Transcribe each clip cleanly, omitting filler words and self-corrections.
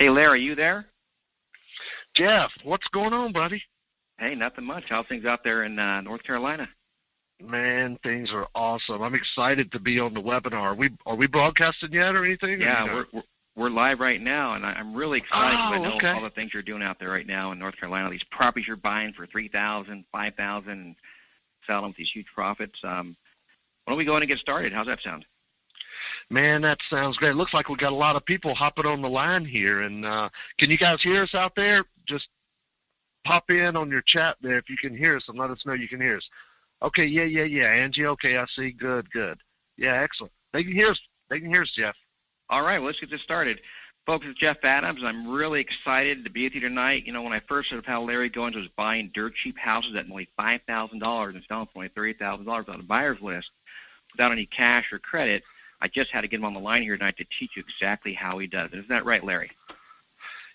Hey, Larry, you there? Jeff, what's going on, buddy? Hey, nothing much. How's things out there in North Carolina? Man, things are awesome. I'm excited to be on the webinar. Are we broadcasting yet or anything? Yeah, we're live right now, and I'm really excited because I know okay. all the things you're doing out there right now in North Carolina. These properties you're buying for $3,000, $5,000, and selling them with these huge profits. Why don't we go in and get started? How's that sound? Man, that sounds great. It looks like we got a lot of people hopping on the line here. And can you guys hear us out there? Just pop in on your chat there if you can hear us and let us know you can hear us. Okay, yeah. Angie, okay, I see. Good. Yeah, excellent. They can hear us. Jeff. All right, well, let's get this started. Folks, it's Jeff Adams. I'm really excited to be with you tonight. You know, when I first heard of how Larry Goins was buying dirt cheap houses at only $5,000 and selling for only $30,000 on a buyer's list without any cash or credit, I just had to get him on the line here tonight to teach you exactly how he does it. Isn't that right, Larry?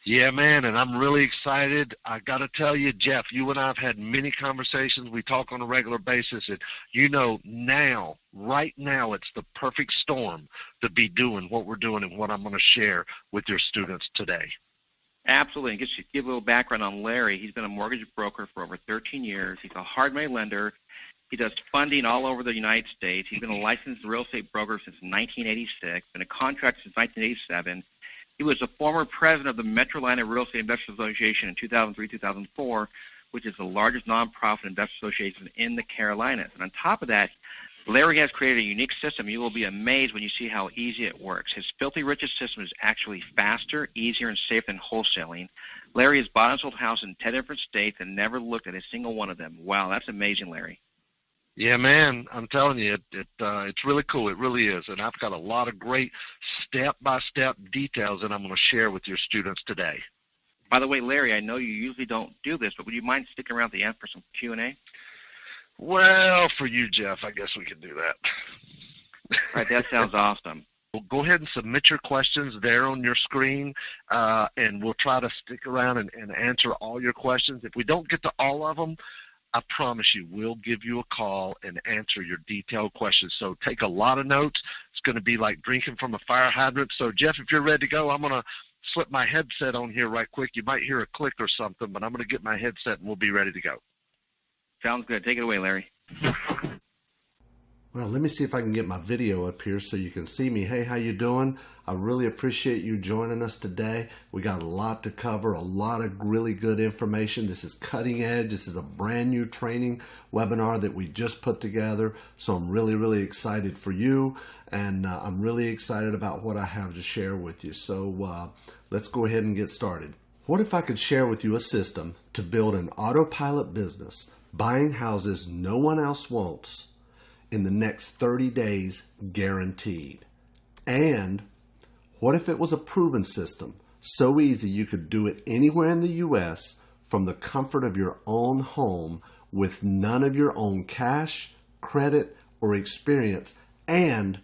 Yeah, man, and I'm really excited. I got to tell you, Jeff, you and I have had many conversations. We talk on a regular basis, and you know right now, it's the perfect storm to be doing what we're doing and what I'm going to share with your students today. Absolutely. And just to give a little background on Larry, he's been a mortgage broker for over 13 years. He's a hard money lender. He does funding all over the United States. He's been a licensed real estate broker since 1986, been a contractor since 1987. He was a former president of the Metro Atlanta Real Estate Investors Association in 2003-2004, which is the largest nonprofit investor association in the Carolinas. And on top of that, Larry has created a unique system. You will be amazed when you see how easy it works. His Filthy Riches system is actually faster, easier, and safer than wholesaling. Larry has bought and sold houses in 10 different states and never looked at a single one of them. Wow, that's amazing, Larry. Yeah, man, I'm telling you, it's really cool. It really is. And I've got a lot of great step-by-step details that I'm going to share with your students today. By the way, Larry, I know you usually don't do this, but would you mind sticking around at the end for some Q&A? Well, for you, Jeff, I guess we can do that. All right, that sounds awesome. Well, go ahead and submit your questions there on your screen, and we'll try to stick around and answer all your questions. If we don't get to all of them, I promise you, we'll give you a call and answer your detailed questions. So take a lot of notes. It's going to be like drinking from a fire hydrant. So, Jeff, if you're ready to go, I'm going to slip my headset on here right quick. You might hear a click or something, but I'm going to get my headset and we'll be ready to go. Sounds good. Take it away, Larry. Well, let me see if I can get my video up here so you can see me. Hey, how you doing? I really appreciate you joining us today. We got a lot to cover, a lot of really good information. This is cutting edge. This is a brand new training webinar that we just put together. So I'm really, really excited for you, and I'm really excited about what I have to share with you. So let's go ahead and get started. What if I could share with you a system to build an autopilot business, buying houses no one else wants, in the next 30 days, guaranteed? And what if it was a proven system, so easy you could do it anywhere in the U.S. from the comfort of your own home with none of your own cash, credit, or experience, and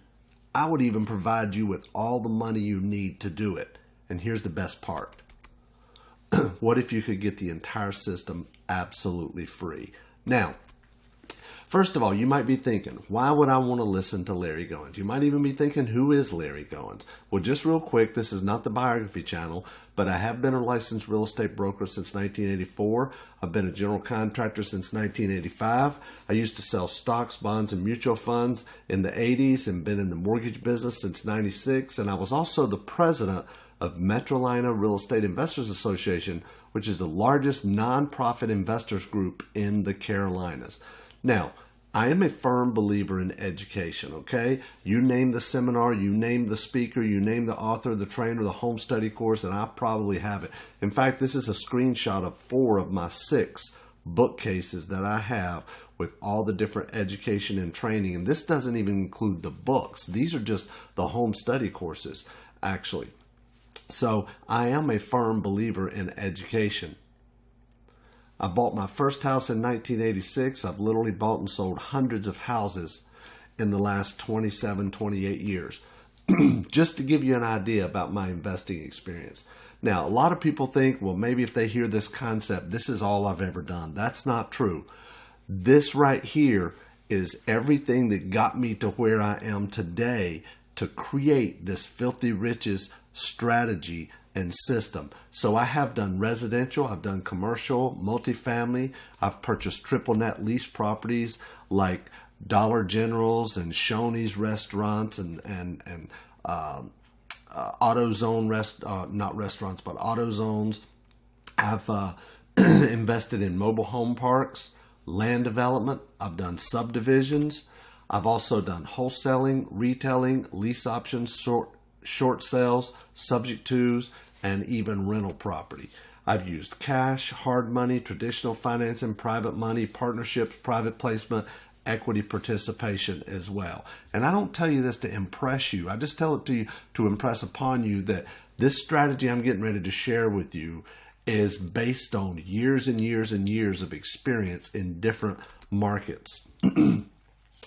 I would even provide you with all the money you need to do it. And here's the best part. What if you could get the entire system absolutely free? Now, first of all, you might be thinking, why would I want to listen to Larry Goins? You might even be thinking, who is Larry Goins? Well, just real quick, this is not the biography channel, but I have been a licensed real estate broker since 1984. I've been a general contractor since 1985. I used to sell stocks, bonds, and mutual funds in the 80s and been in the mortgage business since 96. And I was also the president of Metro Atlanta Real Estate Investors Association, which is the largest nonprofit investors group in the Carolinas. Now, I am a firm believer in education, okay? You name the seminar, you name the speaker, you name the author, the trainer, the home study course, and I probably have it. In fact, this is a screenshot of 4 of my 6 bookcases that I have with all the different education and training. And this doesn't even include the books. These are just the home study courses, actually. So I am a firm believer in education. I bought my first house in 1986. I've literally bought and sold hundreds of houses in the last 27, 28 years. Just to give you an idea about my investing experience. Now, a lot of people think, well, maybe if they hear this concept, this is all I've ever done. That's not true. This right here is everything that got me to where I am today to create this filthy riches strategy and system. So I have done residential, I've done commercial, multifamily, I've purchased triple net lease properties like Dollar Generals and Shoney's restaurants and AutoZone not restaurants, but AutoZones. I've invested in mobile home parks, land development. I've done subdivisions. I've also done wholesaling, retailing, lease options, short sales, subject tos, and even rental property. I've used cash, hard money, traditional financing, private money, partnerships, private placement, equity participation as well. And I don't tell you this to impress you. I just tell it to you to impress upon you that this strategy I'm getting ready to share with you is based on years and years and years of experience in different markets.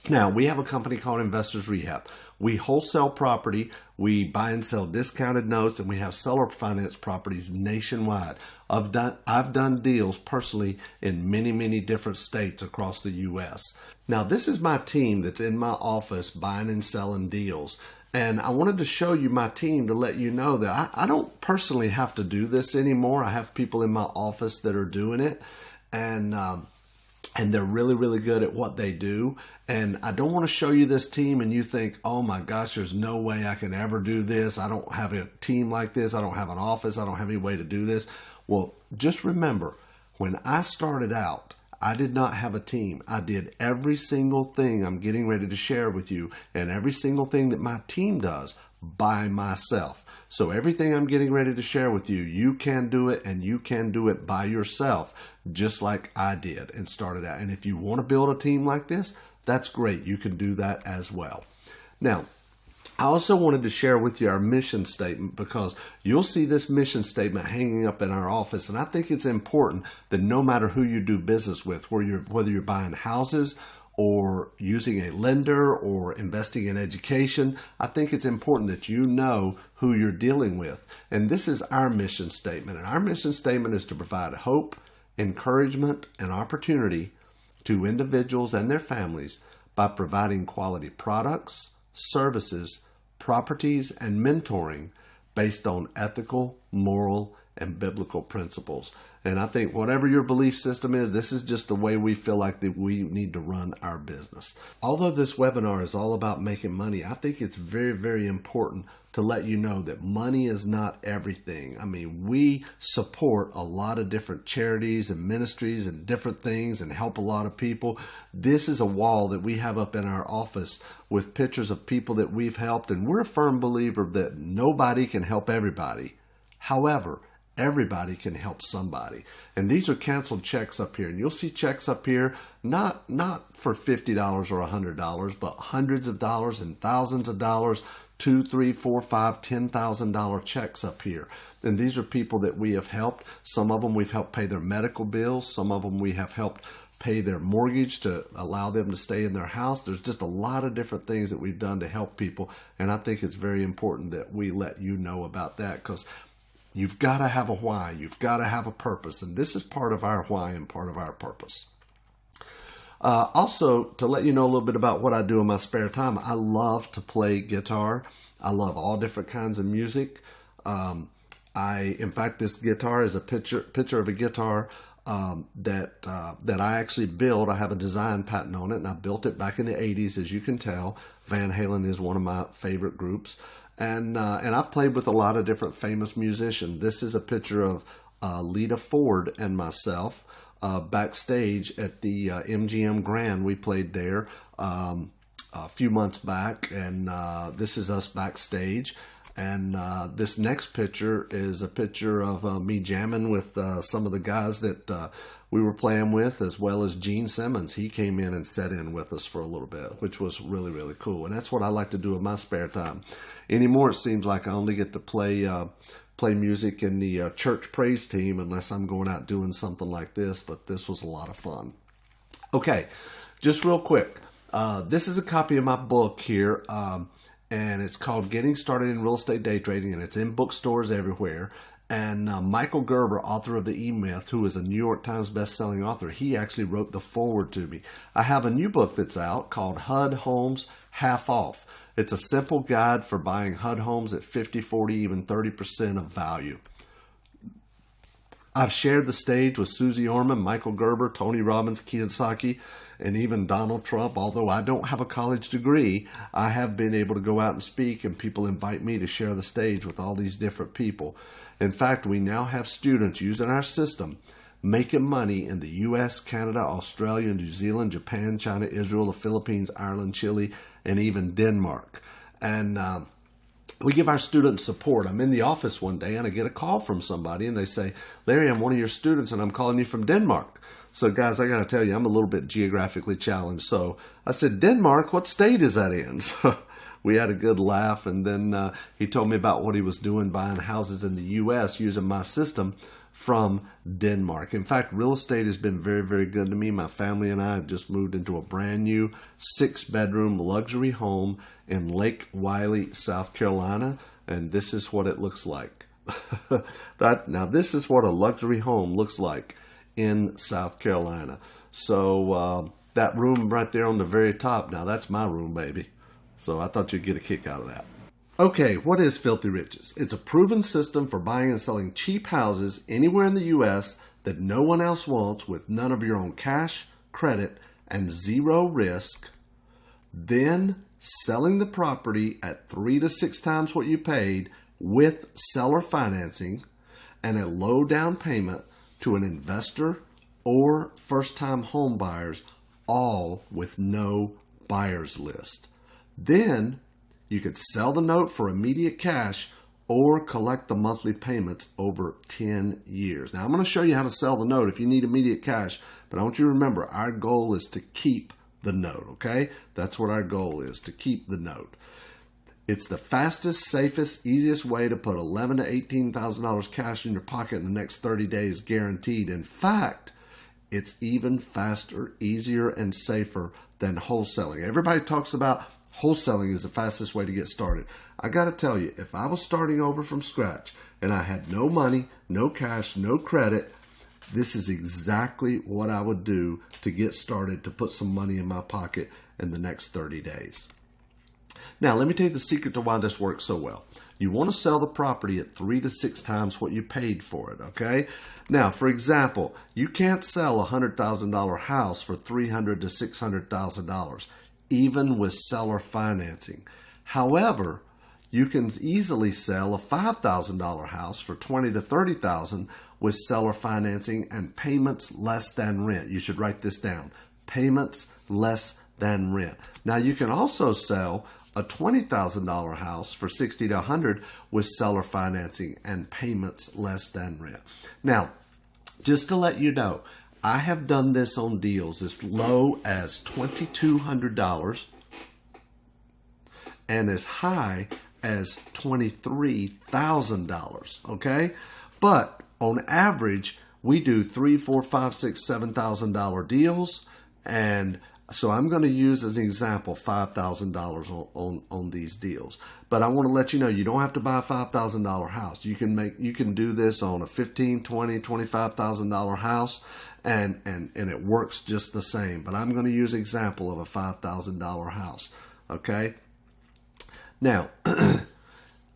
Now, we have a company called Investors Rehab. We wholesale property, we buy and sell discounted notes, and we have seller finance properties nationwide. I've done deals personally in many, many different states across the U.S. Now, this is my team that's in my office buying and selling deals. And I wanted to show you my team to let you know that I don't personally have to do this anymore. I have people in my office that are doing it. And they're really, really good at what they do. And I don't want to show you this team and you think, oh my gosh, there's no way I can ever do this. I don't have a team like this. I don't have an office. I don't have any way to do this. Well, just remember, when I started out, I did not have a team. I did every single thing I'm getting ready to share with you and every single thing that my team does by myself. So everything I'm getting ready to share with you, you can do it and you can do it by yourself, just like I did and started out. And if you want to build a team like this, that's great. You can do that as well. Now, I also wanted to share with you our mission statement because you'll see this mission statement hanging up in our office. And I think it's important that no matter who you do business with, whether you're buying houses or using a lender or investing in education, I think it's important that you know who you're dealing with. And this is our mission statement. And our mission statement is to provide hope, encouragement, and opportunity to individuals and their families by providing quality products, services, properties, and mentoring based on ethical, moral, and biblical principles. And I think whatever your belief system is, this is just the way we feel like that we need to run our business. Although this webinar is all about making money, I think it's very, very important to let you know that money is not everything. I mean, we support a lot of different charities and ministries and different things and help a lot of people. This is a wall that we have up in our office with pictures of people that we've helped, and we're a firm believer that nobody can help everybody. However, everybody can help somebody. And these are canceled checks up here. And you'll see checks up here, not for $50 or $100, but hundreds of dollars and thousands of dollars, $2,000, $3,000, $4,000, $5,000, $10,000 checks up here. And these are people that we have helped. Some of them we've helped pay their medical bills. Some of them we have helped pay their mortgage to allow them to stay in their house. There's just a lot of different things that we've done to help people. And I think it's very important that we let you know about that, because you've got to have a why. You've got to have a purpose. And this is part of our why and part of our purpose. Also, to let you know a little bit about what I do in my spare time, I love to play guitar. I love all different kinds of music. In fact, this guitar is a picture of a guitar that I actually built. I have a design patent on it, and I built it back in the 80s, as you can tell. Van Halen is one of my favorite groups. And I've played with a lot of different famous musicians. This is a picture of Lita Ford and myself backstage at the MGM Grand. We played there a few months back, and this is us backstage. And this next picture is a picture of me jamming with some of the guys that we were playing with, as well as Gene Simmons. He came in and sat in with us for a little bit, which was really, really cool. And that's what I like to do in my spare time. Anymore, it seems like I only get to play music in the church praise team unless I'm going out doing something like this, but this was a lot of fun. Okay, just real quick. This is a copy of my book here, and it's called Getting Started in Real Estate Day Trading, and it's in bookstores everywhere. And Michael Gerber, author of The E-Myth, who is a New York Times best-selling author, he actually wrote the foreword to me. I have a new book that's out called HUD Homes Half Off. It's a simple guide for buying HUD homes at 50, 40, even 30% of value. I've shared the stage with Susie Orman, Michael Gerber, Tony Robbins, Kiyosaki, and even Donald Trump. Although I don't have a college degree, I have been able to go out and speak, and people invite me to share the stage with all these different people. In fact, we now have students using our system making money in the U.S., Canada, Australia, New Zealand, Japan, China, Israel, the Philippines, Ireland, Chile, and even Denmark. And we give our students support. I'm in the office one day and I get a call from somebody and they say, Larry, I'm one of your students and I'm calling you from Denmark. So guys, I got to tell you, I'm a little bit geographically challenged. So I said, Denmark, what state is that in? So we had a good laugh, and then he told me about what he was doing buying houses in the U.S. using my system from Denmark. In fact, real estate has been very, very good to me. My family and I have just moved into a brand new 6-bedroom luxury home in Lake Wylie, South Carolina, and this is what it looks like. Now, this is what a luxury home looks like in South Carolina. So that room right there on the very top, now that's my room, baby. So I thought you'd get a kick out of that. Okay, what is Filthy Riches? It's a proven system for buying and selling cheap houses anywhere in the U.S. that no one else wants, with none of your own cash, credit, and zero risk. Then selling the property at 3 to 6 times what you paid with seller financing and a low down payment to an investor or first-time home buyers, all with no buyer's list. Then you could sell the note for immediate cash or collect the monthly payments over 10 years. Now, I'm going to show you how to sell the note if you need immediate cash, but I want you to remember our goal is to keep the note, okay? That's what our goal is, to keep the note. It's the fastest, safest, easiest way to put $11,000 to $18,000 cash in your pocket in the next 30 days, guaranteed. In fact, it's even faster, easier, and safer than wholesaling. Everybody talks about wholesaling is the fastest way to get started. I got to tell you, if I was starting over from scratch and I had no money, no cash, no credit, this is exactly what I would do to get started, to put some money in my pocket in the next 30 days. Now, let me tell you the secret to why this works so well. You want to sell the property at 3 to 6 times what you paid for it, okay? Now, for example, you can't sell a $100,000 house for $300,000 to $600,000, even with seller financing. However, you can easily sell a $5,000 house for $20,000 to $30,000 with seller financing and payments less than rent. You should write this down. Payments less than rent. Now, you can also sell a $20,000 house for $60,000 to $100,000 with seller financing and payments less than rent. Now, just to let you know, I have done this on deals as low as $2,200 and as high as $23,000, okay? But on average, we do $3,000, $4,000, $5,000, $7,000 deals, and so I'm going to use as an example $5,000 on these deals. But I want to let you know, you don't have to buy a $5,000 house. You can do this on a $15,000, $20,000, $25,000 house, and it works just the same. But I'm going to use an example of a $5,000 house. Okay. Now,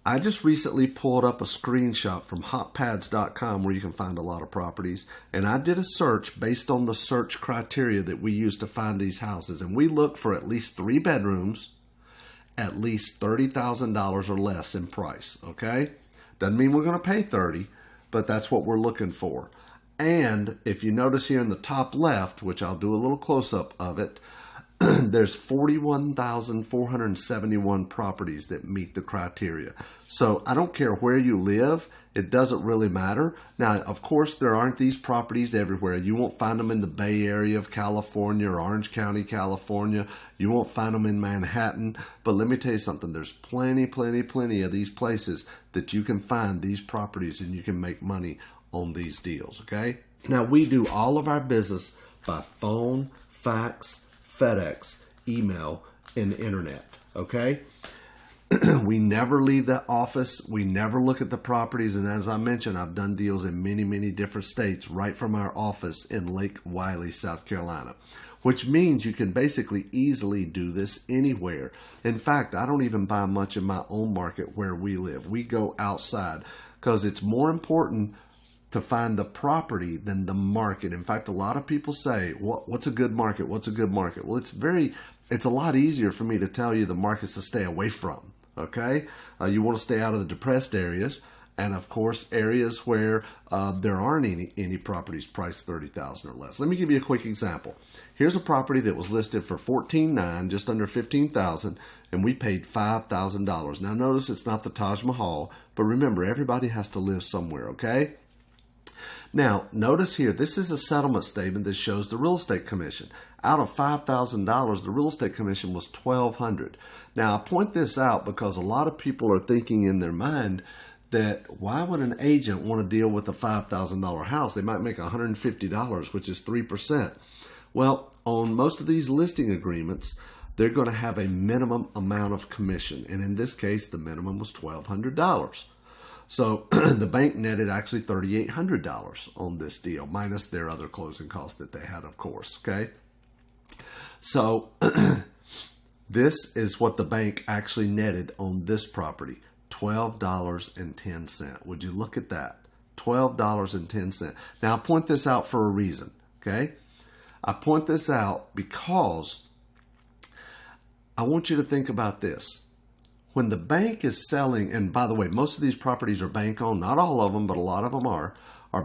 I just recently pulled up a screenshot from hotpads.com where you can find a lot of properties, and I did a search based on the search criteria that we use to find these houses, and we look for at least 3 bedrooms, at least $30,000 or less in price, okay? Doesn't mean we're going to pay $30,000, but that's what we're looking for. And if you notice here in the top left, which I'll do a little close-up of it, there's 41,471 properties that meet the criteria. So I don't care where you live. It doesn't really matter. Now, of course, there aren't these properties everywhere. You won't find them in the Bay Area of California or Orange County, California. You won't find them in Manhattan. But let me tell you something. There's plenty of these places that you can find these properties and you can make money on these deals, okay? Now, we do all of our business by phone, fax, FedEx, email, and internet, okay? We never leave the office. We never look at the properties. And as I mentioned, I've done deals in many, many different states right from our office in Lake Wiley, South Carolina, which means you can basically easily do this anywhere. In fact, I don't even buy much in my own market where we live. We go outside because it's more important to find the property than the market. In fact, a lot of people say, what's a good market? What's a good market? Well, it's a lot easier for me to tell you the markets to stay away from. Okay, you want to stay out of the depressed areas, and of course areas where there aren't any properties priced $30,000 or less. Let me give you a quick example. Here's a property that was listed for $14,900, just under $15,000, and we paid $5,000. Now notice it's not the Taj Mahal, but remember everybody has to live somewhere. Okay. Now, notice here, this is a settlement statement that shows the real estate commission. Out of $5,000, the real estate commission was $1,200. Now, I point this out because a lot of people are thinking in their mind that why would an agent want to deal with a $5,000 house? They might make $150, which is 3%. Well, on most of these listing agreements, they're going to have a minimum amount of commission. And in this case, the minimum was $1,200. So the bank netted actually $3,800 on this deal, minus their other closing costs that they had, of course. Okay. So this is what the bank actually netted on this property, $12.10. Would you look at that? $12.10. Now, I point this out for a reason. Okay. I point this out because I want you to think about this. When the bank is selling, and by the way, most of these properties are bank owned, not all of them, but a lot of them are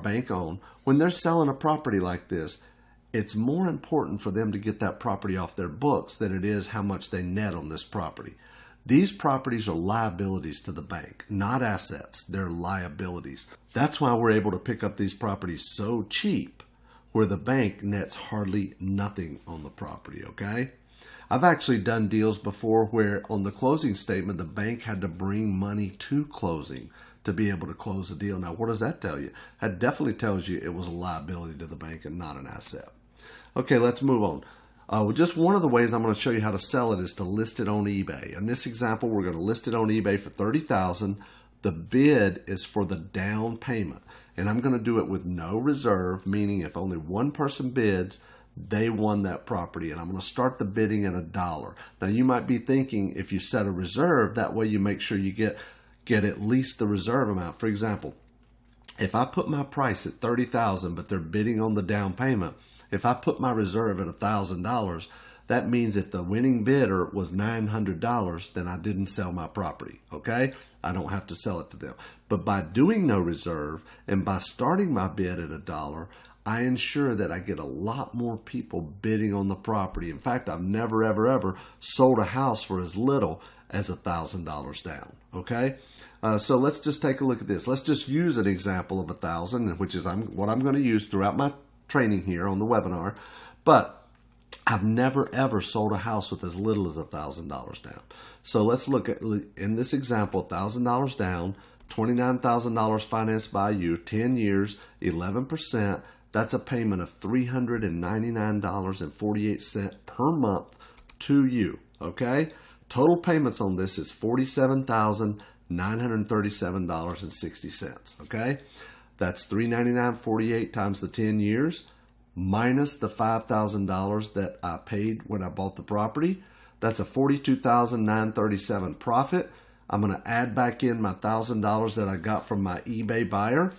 bank owned. When they're selling a property like this, it's more important for them to get that property off their books than it is how much they net on this property. These properties are liabilities to the bank, not assets. They're liabilities. That's why we're able to pick up these properties so cheap, where the bank nets hardly nothing on the property, okay? I've actually done deals before where on the closing statement, the bank had to bring money to closing to be able to close the deal. Now, what does that tell you? That definitely tells you it was a liability to the bank and not an asset. Okay, let's move on. Just one of the ways I'm going to show you how to sell it is to list it on eBay. In this example, we're going to list it on eBay for $30,000. The bid is for the down payment, and I'm going to do it with no reserve, meaning if only one person bids, they won that property, and I'm going to start the bidding at $1. Now, you might be thinking if you set a reserve, that way you make sure you get at least the reserve amount. For example, if I put my price at $30,000, but they're bidding on the down payment, if I put my reserve at $1,000, that means if the winning bidder was $900, then I didn't sell my property, okay? I don't have to sell it to them. But by doing no reserve and by starting my bid at $1, I ensure that I get a lot more people bidding on the property. In fact, I've never, ever, ever sold a house for as little as $1,000 down, okay? So let's just take a look at this. Let's just use an example of 1,000, which is what I'm going to use throughout my training here on the webinar. But I've never, ever sold a house with as little as $1,000 down. So let's look at, in this example, $1,000 down, $29,000 financed by you, 10 years, 11%. That's a payment of $399.48 per month to you, okay? Total payments on this is $47,937.60, okay? That's $399.48 times the 10 years minus the $5,000 that I paid when I bought the property. That's a $42,937 profit. I'm going to add back in my $1,000 that I got from my eBay buyer,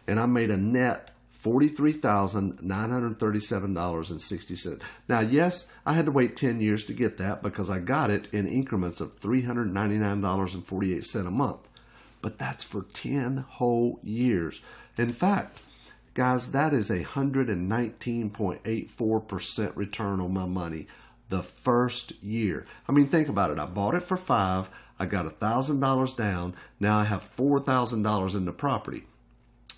and I made a net $43,937.60. Now, yes, I had to wait 10 years to get that because I got it in increments of $399.48 a month. But that's for 10 whole years. In fact, guys, that is 119.84% return on my money the first year. I mean, think about it. I bought it for $5,000. I got $1,000 down. Now I have $4,000 in the property.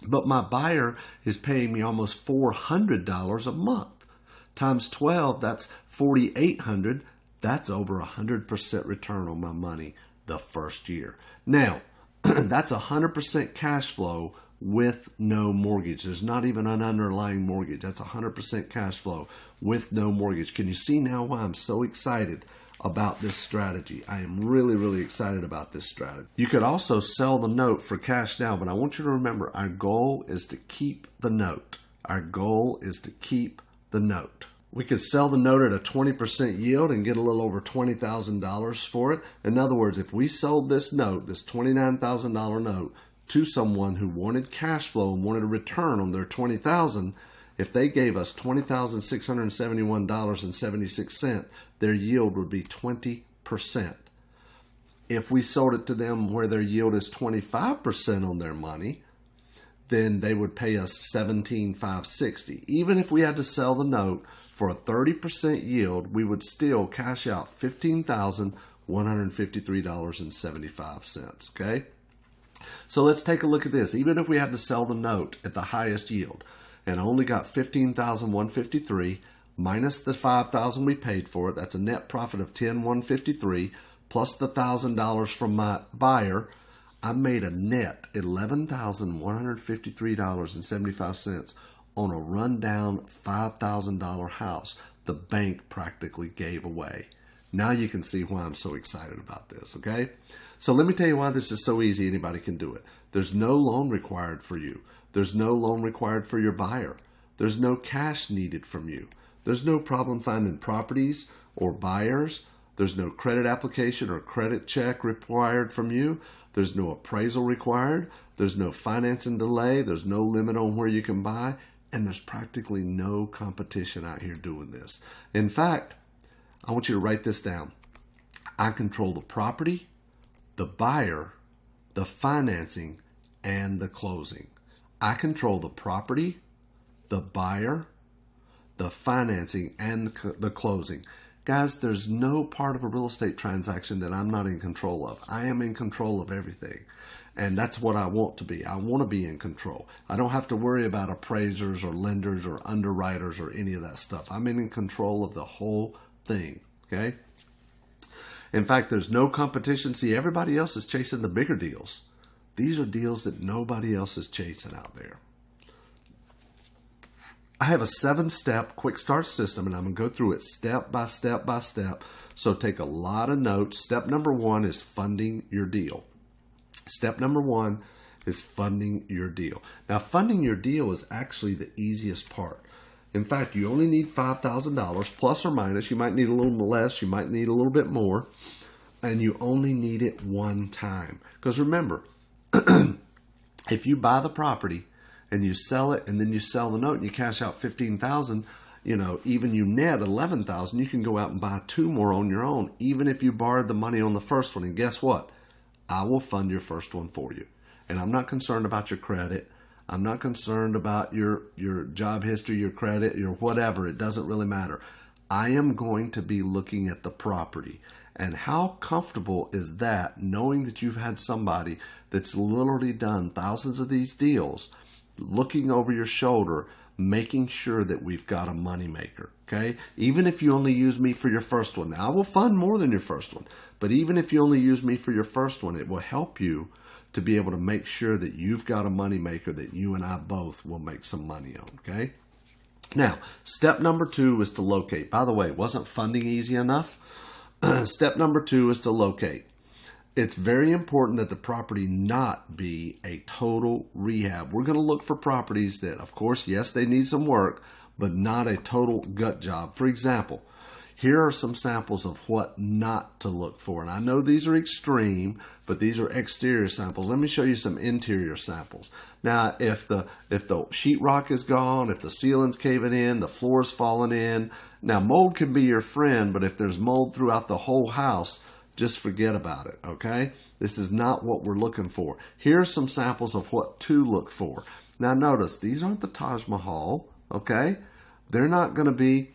But my buyer is paying me almost $400 a month. Times 12, that's $4,800. That's over 100% return on my money the first year. Now, that's 100% cash flow with no mortgage. There's not even an underlying mortgage. That's 100% cash flow with no mortgage. Can you see now why I'm so excited about this strategy. I am really, really excited about this strategy. You could also sell the note for cash now, but I want you to remember our goal is to keep the note. Our goal is to keep the note. We could sell the note at a 20% yield and get a little over $20,000 for it. In other words, if we sold this note, this $29,000 note, to someone who wanted cash flow and wanted a return on their $20,000, if they gave us $20,671.76, their yield would be 20%. If we sold it to them where their yield is 25% on their money, then they would pay us $17,560. Even if we had to sell the note for a 30% yield, we would still cash out $15,153.75. Okay? So let's take a look at this. Even if we had to sell the note at the highest yield and only got $15,153 minus the $5,000 we paid for it, that's a net profit of $10,153 plus the $1,000 from my buyer, I made a net $11,153.75 on a rundown $5,000 house the bank practically gave away. Now you can see why I'm so excited about this, okay? So let me tell you why this is so easy. Anybody can do it. There's no loan required for you. There's no loan required for your buyer. There's no cash needed from you. There's no problem finding properties or buyers. There's no credit application or credit check required from you. There's no appraisal required. There's no financing delay. There's no limit on where you can buy. And there's practically no competition out here doing this. In fact, I want you to write this down. I control the property, the buyer, the financing, and the closing. I control the property, the buyer, the financing, and the closing. Guys, there's no part of a real estate transaction that I'm not in control of. I am in control of everything. And that's what I want to be. I want to be in control. I don't have to worry about appraisers or lenders or underwriters or any of that stuff. I'm in control of the whole thing, okay? In fact, there's no competition. See, everybody else is chasing the bigger deals. These are deals that nobody else is chasing out there. I have a 7-step quick start system, and I'm going to go through it step by step by step. So take a lot of notes. Step number 1 is funding your deal. Step number 1 is funding your deal. Now, funding your deal is actually the easiest part. In fact, you only need $5,000 plus or minus. You might need a little less. You might need a little bit more. And you only need it one time. Because remember, if you buy the property and you sell it and then you sell the note and you cash out $15,000, even you net $11,000, you can go out and buy 2 more on your own, even if you borrowed the money on the first one. And guess what? I will fund your first one for you. And I'm not concerned about your credit. I'm not concerned about your job history, your credit, your whatever. It doesn't really matter. I am going to be looking at the property. And how comfortable is that, knowing that you've had somebody that's literally done thousands of these deals, looking over your shoulder, making sure that we've got a moneymaker, okay? Even if you only use me for your first one. Now, I will fund more than your first one. But even if you only use me for your first one, it will help you to be able to make sure that you've got a moneymaker that you and I both will make some money on, okay? Now, step number 2 is to locate. By the way, wasn't funding easy enough? Step number 2 is to locate. It's very important that the property not be a total rehab. We're going to look for properties that, of course, yes, they need some work, but not a total gut job. For example, here are some samples of what not to look for. And I know these are extreme, but these are exterior samples. Let me show you some interior samples. Now, if the sheetrock is gone, if the ceiling's caving in, the floor's falling in. Now, mold can be your friend, but if there's mold throughout the whole house, just forget about it, okay? This is not what we're looking for. Here are some samples of what to look for. Now, notice, these aren't the Taj Mahal, okay? They're not going to be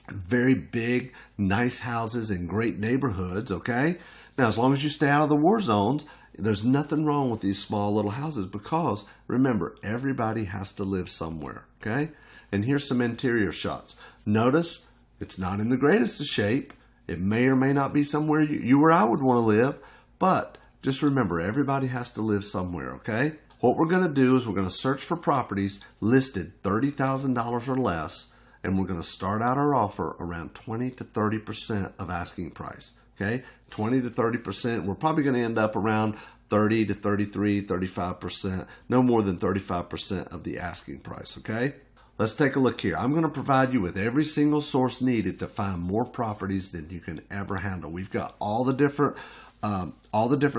very big, nice houses in great neighborhoods, okay? Now, as long as you stay out of the war zones, there's nothing wrong with these small little houses because, remember, everybody has to live somewhere, okay? And here's some interior shots. Notice, it's not in the greatest of shape. It may or may not be somewhere you or I would want to live, but just remember, everybody has to live somewhere, okay? What we're going to do is we're going to search for properties listed $30,000 or less, and we're going to start out our offer around 20 to 30% of asking price. Okay, 20 to 30%. We're probably going to end up around 30 to 33, 35%, no more than 35% of the asking price. Okay, let's take a look here. I'm going to provide you with every single source needed to find more properties than you can ever handle. We've got all the different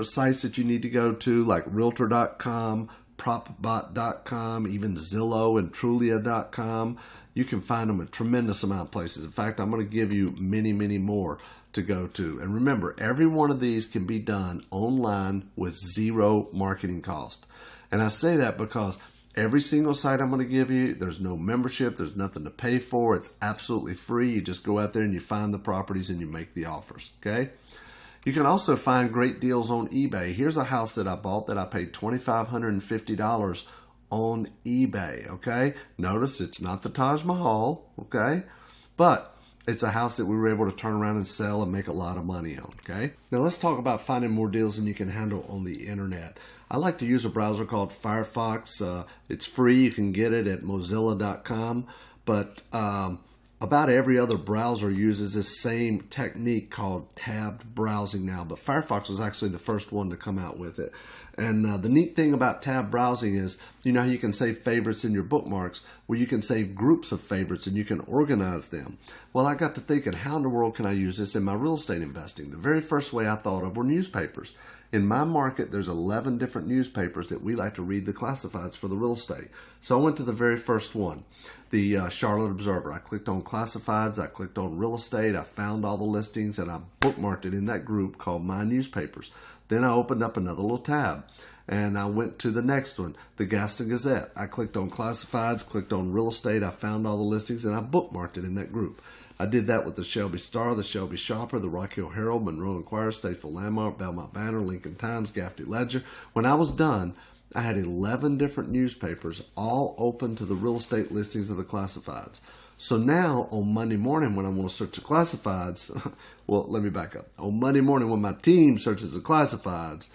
sites that you need to go to, like Realtor.com, PropBot.com, even Zillow and Trulia.com. You can find them a tremendous amount of places. In fact, I'm going to give you many, many more to go to. And remember, every one of these can be done online with zero marketing cost. And I say that because every single site I'm going to give you, there's no membership, there's nothing to pay for. It's absolutely free. You just go out there and you find the properties and you make the offers. Okay? You can also find great deals on eBay. Here's a house that I bought that I paid $2,550 on eBay, okay? Notice it's not the Taj Mahal, okay? But it's a house that we were able to turn around and sell and make a lot of money on, okay? Now let's talk about finding more deals than you can handle on the internet. I like to use a browser called Firefox. It's free. You can get it at Mozilla.com, but about every other browser uses this same technique called tabbed browsing now, but Firefox was actually the first one to come out with it. And the neat thing about tabbed browsing is, you know how you can save favorites in your bookmarks? Well, you can save groups of favorites and you can organize them. Well, I got to thinking, how in the world can I use this in my real estate investing? The very first way I thought of were newspapers. In my market, there's 11 different newspapers that we like to read the classifieds for the real estate. So I went to the very first one, the Charlotte Observer. I clicked on classifieds, I clicked on real estate, I found all the listings, and I bookmarked it in that group called My Newspapers. Then I opened up another little tab, and I went to the next one, the Gaston Gazette. I clicked on classifieds, clicked on real estate, I found all the listings, and I bookmarked it in that group. I did that with the Shelby Star, the Shelby Shopper, the Rock Hill Herald, Monroe Inquirer, Statesville Landmark, Belmont Banner, Lincoln Times, Gaffney Ledger. When I was done, I had 11 different newspapers all open to the real estate listings of the classifieds. So now on Monday morning when I want to search the classifieds, well, let me back up. On Monday morning when my team searches the classifieds,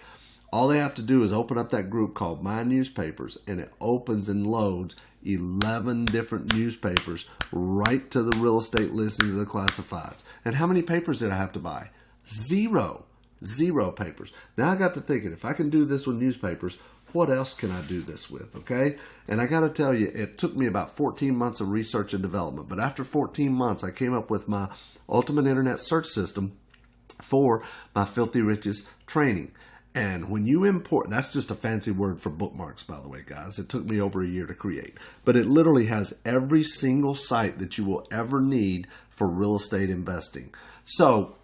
all they have to do is open up that group called My Newspapers, and it opens and loads 11 different newspapers right to the real estate listings of the classifieds. And how many papers did I have to buy? Zero papers. Now I got to thinking, if I can do this with newspapers, what else can I do this with, okay? And I got to tell you, it took me about 14 months of research and development. But after 14 months, I came up with my ultimate internet search system for my Filthy Riches training. And when you import, that's just a fancy word for bookmarks, by the way, guys. It took me over a year to create. But it literally has every single site that you will ever need for real estate investing. So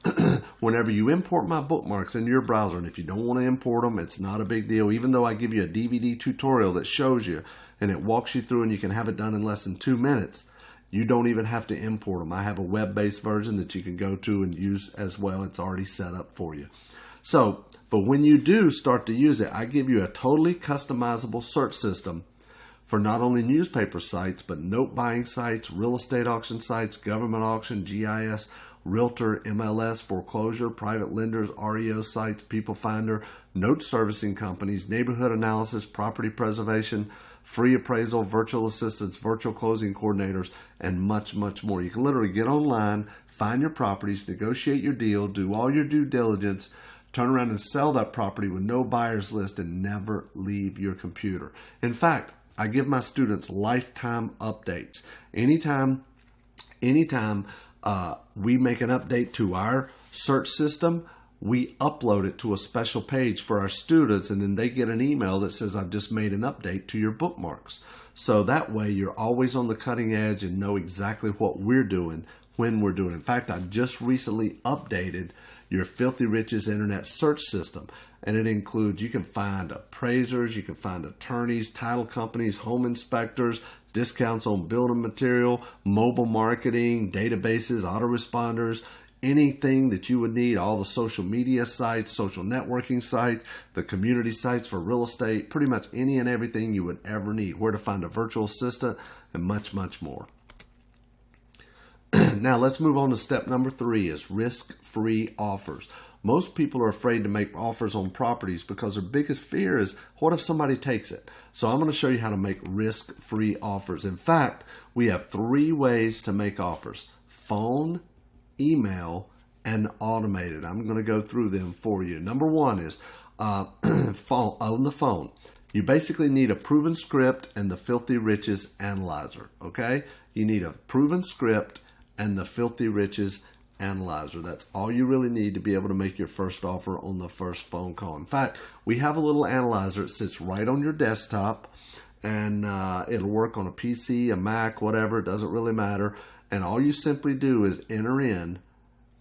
whenever you import my bookmarks into your browser, and if you don't want to import them, it's not a big deal. Even though I give you a DVD tutorial that shows you and it walks you through and you can have it done in less than 2 minutes, you don't even have to import them. I have a web-based version that you can go to and use as well. It's already set up for you. So, but when you do start to use it, I give you a totally customizable search system for not only newspaper sites, but note buying sites, real estate auction sites, government auction, GIS, realtor, MLS, foreclosure, private lenders, REO sites, people finder, note servicing companies, neighborhood analysis, property preservation, free appraisal, virtual assistants, virtual closing coordinators, and much, much more. You can literally get online, find your properties, negotiate your deal, do all your due diligence, turn around and sell that property with no buyer's list and never leave your computer. In fact, I give my students lifetime updates. Anytime we make an update to our search system, we upload it to a special page for our students, and then they get an email that says, I've just made an update to your bookmarks. So that way you're always on the cutting edge and know exactly what we're doing when we're doing it. In fact, I just recently updated your Filthy Riches internet search system, and it includes, you can find appraisers, you can find attorneys, title companies, home inspectors, discounts on building material, mobile marketing, databases, autoresponders, anything that you would need, all the social media sites, social networking sites, the community sites for real estate, pretty much any and everything you would ever need, where to find a virtual assistant, and much, much more. Now let's move on to step number 3, is risk-free offers. Most people are afraid to make offers on properties because their biggest fear is, what if somebody takes it? So I'm going to show you how to make risk-free offers. In fact, we have 3 ways to make offers: phone, email, and automated. I'm going to go through them for you. Number 1 is phone, on the phone. You basically need a proven script and the Filthy Riches Analyzer, okay? You need a proven script and the Filthy Riches Analyzer. That's all you really need to be able to make your first offer on the first phone call. In fact, we have a little analyzer. It sits right on your desktop, and it'll work on a PC, a Mac, whatever. It doesn't really matter. And all you simply do is enter in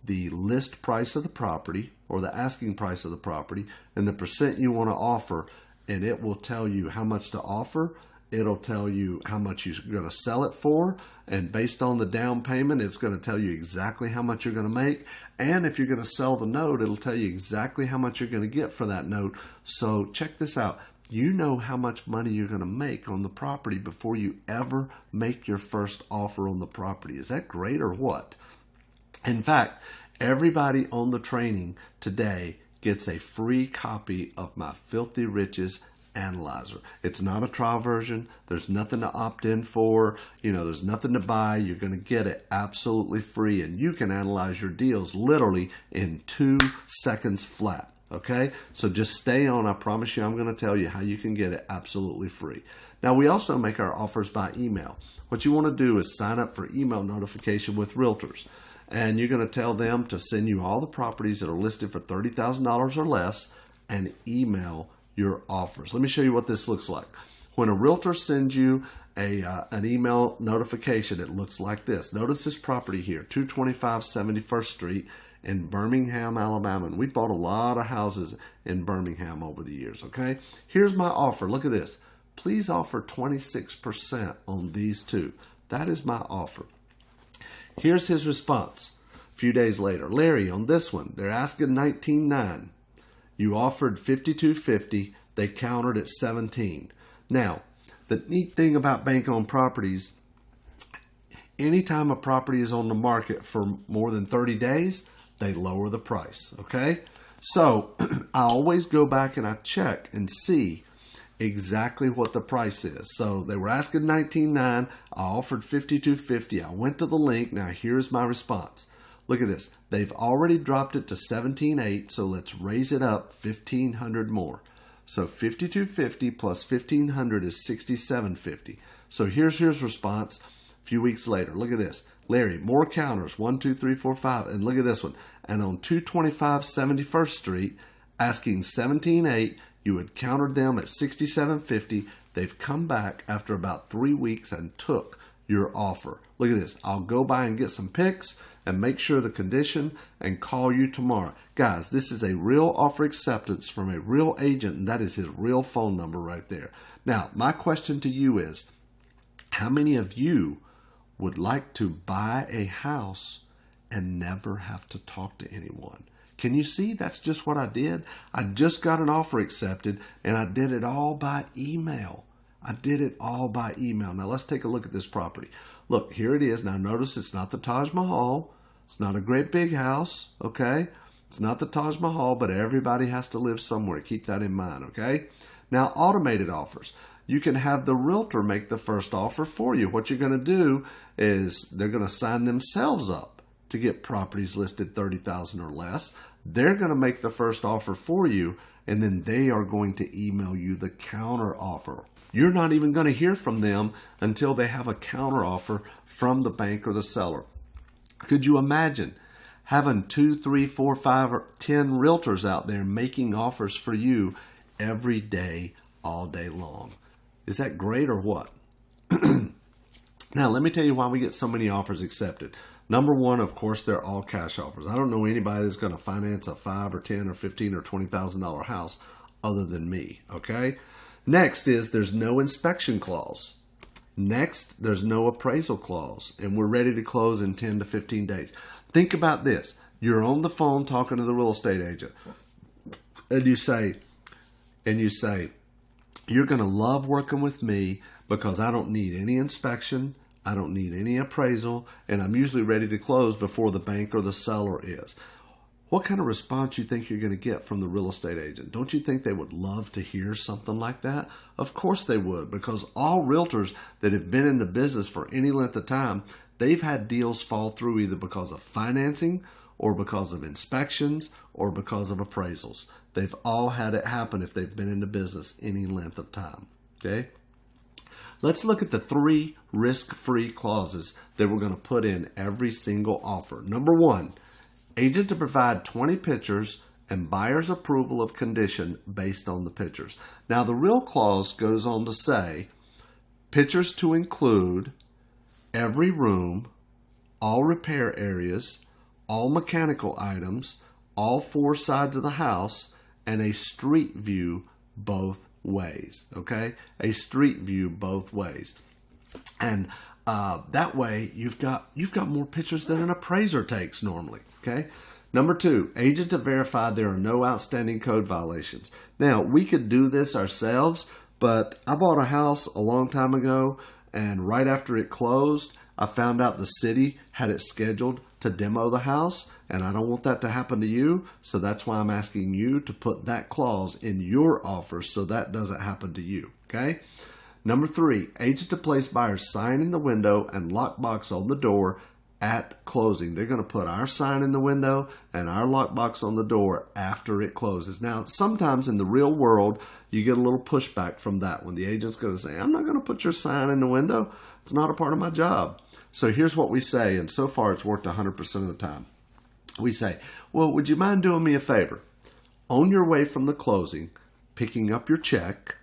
the list price of the property, or the asking price of the property, and the percent you want to offer, and it will tell you how much to offer. It'll tell you how much you're going to sell it for, and based on the down payment, it's going to tell you exactly how much you're going to make. And if you're going to sell the note, it'll tell you exactly how much you're going to get for that note. So check this out. You know how much money you're going to make on the property before you ever make your first offer on the property. Is that great or what? In fact, everybody on the training today gets a free copy of my Filthy Riches Analyzer. It's not a trial version. There's nothing to opt in for. There's nothing to buy. You're going to get it absolutely free, and you can analyze your deals literally in 2 seconds flat. Okay? So just stay on. I promise you I'm going to tell you how you can get it absolutely free. Now, we also make our offers by email. What you want to do is sign up for email notification with realtors. And you're going to tell them to send you all the properties that are listed for $30,000 or less and email your offers. Let me show you what this looks like. When a realtor sends you an email notification, it looks like this. Notice this property here, 225 71st Street in Birmingham, Alabama. And we bought a lot of houses in Birmingham over the years, okay? Here's my offer. Look at this. Please offer 26% on these 2. That is my offer. Here's his response a few days later. Larry, on this one, they're asking $19,900. You offered $52.50. They countered at $17,000. Now, the neat thing about bank-owned properties, anytime a property is on the market for more than 30 days, they lower the price, okay? So I always go back and I check and see exactly what the price is. So they were asking $19,900. I offered $52.50. I went to the link. Now here's my response. Look at this. They've already dropped it to $17,800, so let's raise it up $1,500 more. So $52.50 plus $1,500 is $67.50. So here's his response a few weeks later. Look at this. Larry, more counters, 1, 2, 3, 4, 5. And look at this one. And on 225 71st Street, asking $17,800, you had countered them at $67.50. They've come back after about 3 weeks and took your offer. Look at this. I'll go by and get some pics and make sure the condition and call you tomorrow. Guys, this is a real offer acceptance from a real agent, and that is his real phone number right there. Now, my question to you is, how many of you would like to buy a house and never have to talk to anyone? Can you see? That's just what I did. I just got an offer accepted, and I did it all by email. I did it all by email. Now, let's take a look at this property. Look, here it is. Now, notice it's not the Taj Mahal. It's not a great big house, okay? It's not the Taj Mahal, but everybody has to live somewhere. Keep that in mind, okay? Now, automated offers. You can have the realtor make the first offer for you. What you're going to do is they're going to sign themselves up to get properties listed $30,000 or less. They're going to make the first offer for you, and then they are going to email you the counter offer. You're not even going to hear from them until they have a counter offer from the bank or the seller. Could you imagine having 2, 3, 4, 5, or 10 realtors out there making offers for you every day, all day long? Is that great or what? Now, let me tell you why we get so many offers accepted. Number one, of course, they're all cash offers. I don't know anybody that's going to finance a $5 or $10 or $15 or $20,000 house other than me, okay? Next is there's no inspection clause. Next, there's no appraisal clause, and we're ready to close in 10 to 15 days. Think about this. You're on the phone talking to the real estate agent, and you say, you're going to love working with me because I don't need any inspection, I don't need any appraisal, and I'm usually ready to close before the bank or the seller is. what kind of response you think you're going to get from the real estate agent? Don't you think they would love to hear something like that? Of course they would, because all realtors that have been in the business for any length of time, they've had deals fall through either because of financing or because of inspections or because of appraisals. They've all had it happen if they've been in the business any length of time. Okay? Let's look at the 3 risk-free clauses that we're going to put in every single offer. Number 1, agent to provide 20 pictures and buyer's approval of condition based on the pictures. Now, the real clause goes on to say, pictures to include every room, all repair areas, all mechanical items, all 4 sides of the house, and a street view both ways. Okay? A street view both ways. And that way, you've got more pictures than an appraiser takes normally. Okay? Number 2, agent to verify there are no outstanding code violations. Now, we could do this ourselves, but I bought a house a long time ago, and right after it closed, I found out the city had it scheduled to demo the house, and I don't want that to happen to you, so that's why I'm asking you to put that clause in your offer so that doesn't happen to you. Okay? Number 3, agent to place buyer's sign in the window and lockbox on the door at closing. They're going to put our sign in the window and our lockbox on the door after it closes. Now, sometimes in the real world, you get a little pushback from that when the agent's going to say, I'm not going to put your sign in the window. It's not a part of my job. So here's what we say, and so far it's worked 100% of the time. We say, well, would you mind doing me a favor? On your way from the closing, picking up your check,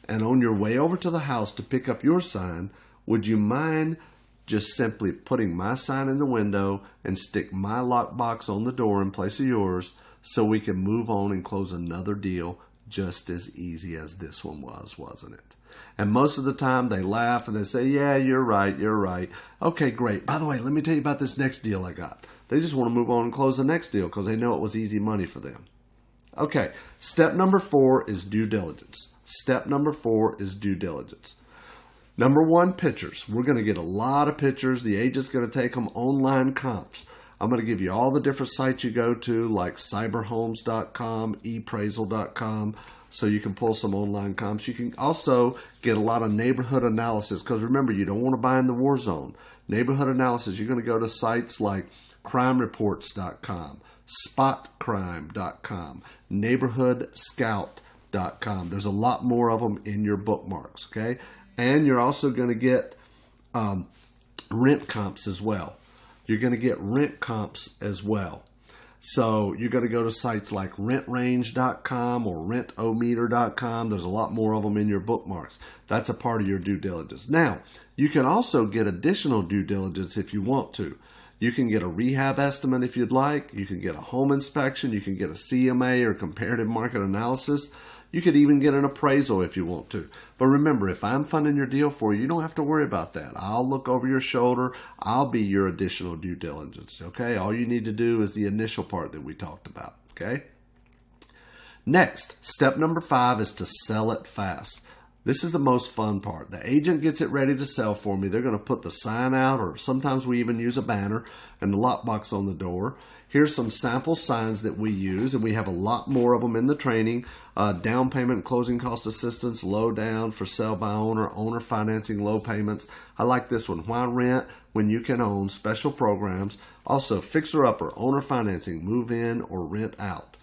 and on your way over to the house to pick up your sign, would you mind just simply putting my sign in the window and stick my lockbox on the door in place of yours so we can move on and close another deal just as easy as this one was, wasn't it? And most of the time they laugh and they say, yeah, you're right, you're right. Okay, great. By the way, let me tell you about this next deal I got. They just want to move on and close the next deal because they know it was easy money for them. Okay, step number 4 is due diligence. Step number 4 is due diligence. Number 1, pictures. We're going to get a lot of pictures. The agent's going to take them online comps. I'm going to give you all the different sites you go to, like cyberhomes.com, ePraisal.com, so you can pull some online comps. You can also get a lot of neighborhood analysis, because remember, you don't want to buy in the war zone. Neighborhood analysis, you're going to go to sites like crimereports.com, spotcrime.com, neighborhoodscout.com. There's a lot more of them in your bookmarks, okay? And you're also going to get rent comps as well. You're going to get rent comps as well. So you're going to go to sites like rentrange.com or rentometer.com. There's a lot more of them in your bookmarks. That's a part of your due diligence. Now, you can also get additional due diligence if you want to. You can get a rehab estimate if you'd like. You can get a home inspection. You can get a CMA or comparative market analysis. You could even get an appraisal if you want to. But remember, if I'm funding your deal for you, you don't have to worry about that. I'll look over your shoulder. I'll be your additional due diligence, okay? All you need to do is the initial part that we talked about, okay? Next, step number 5 is to sell it fast. This is the most fun part. The agent gets it ready to sell for me. They're going to put the sign out, or sometimes we even use a banner and the lockbox on the door. Here's some sample signs that we use, and we have a lot more of them in the training. Down payment, closing cost assistance, low down, for sale by owner, owner financing, low payments. I like this one. Why rent when you can own? Special programs. Also, fixer-upper, owner financing, move in or rent out.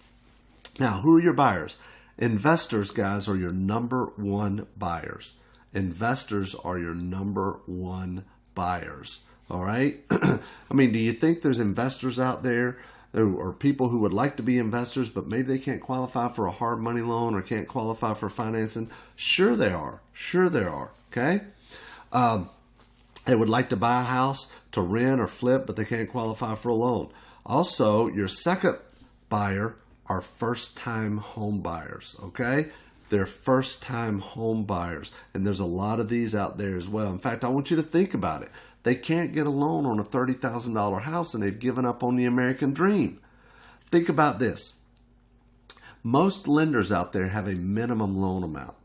Now, who are your buyers? Investors, guys, are your number 1 buyers. Investors are your number 1 buyers. All right? I mean, do you think there's investors out there or people who would like to be investors, but maybe they can't qualify for a hard money loan or can't qualify for financing? Sure they are. Sure there are. Okay? They would like to buy a house to rent or flip, but they can't qualify for a loan. Also, your second buyer are first-time home buyers. Okay? They're first-time home buyers. And there's a lot of these out there as well. In fact, I want you to think about it. They can't get a loan on a $30,000 house, and they've given up on the American dream. Think about this. Most lenders out there have a minimum loan amount.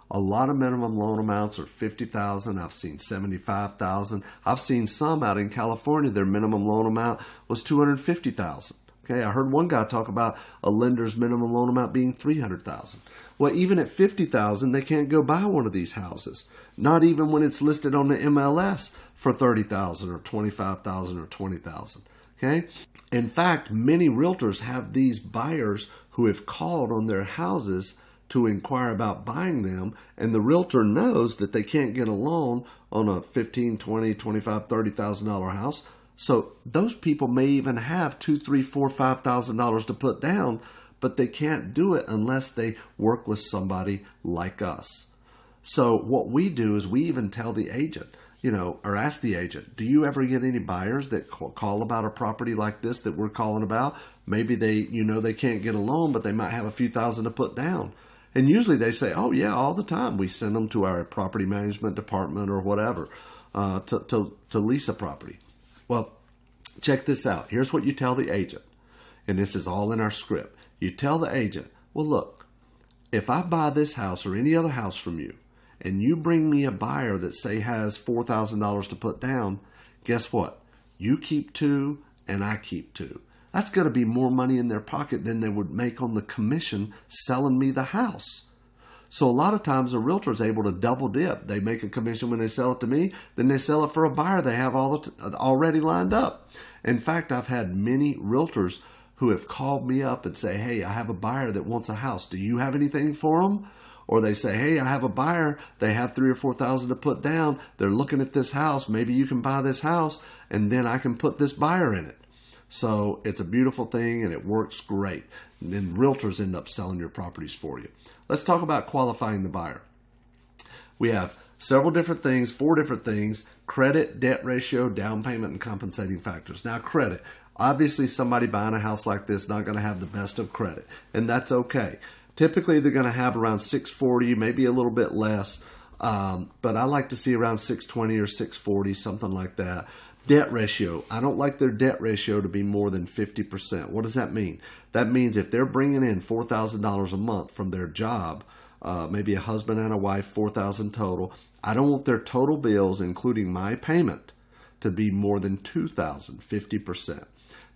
A lot of minimum loan amounts are $50,000. I've seen $75,000. I've seen some out in California, their minimum loan amount was $250,000. Okay, I heard one guy talk about a lender's minimum loan amount being $300,000. Well, even at $50,000, they can't go buy one of these houses. Not even when it's listed on the MLS for $30,000 or $25,000 or $20,000. Okay? In fact, many realtors have these buyers who have called on their houses to inquire about buying them, and the realtor knows that they can't get a loan on a $15,000, $20,000, $25,000, $30,000 house. So those people may even have $2,000, $3,000, $4,000, $5,000 to put down, but they can't do it unless they work with somebody like us. So what we do is we even tell the agent, or ask the agent, do you ever get any buyers that call about a property like this that we're calling about? Maybe they can't get a loan, but they might have a few thousand to put down. And usually they say, oh yeah, all the time. We send them to our property management department or whatever to lease a property. Well, check this out. Here's what you tell the agent. And this is all in our script. You tell the agent, well, look, if I buy this house or any other house from you, and you bring me a buyer that say has $4,000 to put down, guess what? You keep $2,000 and I keep $2,000. That's going to be more money in their pocket than they would make on the commission selling me the house. So a lot of times a realtor is able to double dip. They make a commission when they sell it to me, then they sell it for a buyer they have already lined up. In fact, I've had many realtors who have called me up and say, hey, I have a buyer that wants a house. Do you have anything for them? Or they say, hey, I have a buyer. They have $3,000 or $4,000 to put down. They're looking at this house. Maybe you can buy this house, and then I can put this buyer in it. So it's a beautiful thing, and it works great. And then realtors end up selling your properties for you. Let's talk about qualifying the buyer. We have several different things, 4 different things: credit, debt ratio, down payment, and compensating factors. Now, credit. Obviously, somebody buying a house like this is not going to have the best of credit, and that's okay. Typically, they're going to have around 640, maybe a little bit less, but I like to see around 620 or 640, something like that. Debt ratio. I don't like their debt ratio to be more than 50%. What does that mean? That means if they're bringing in $4,000 a month from their job, maybe a husband and a wife, $4,000 total, I don't want their total bills, including my payment, to be more than $2,000, 50%.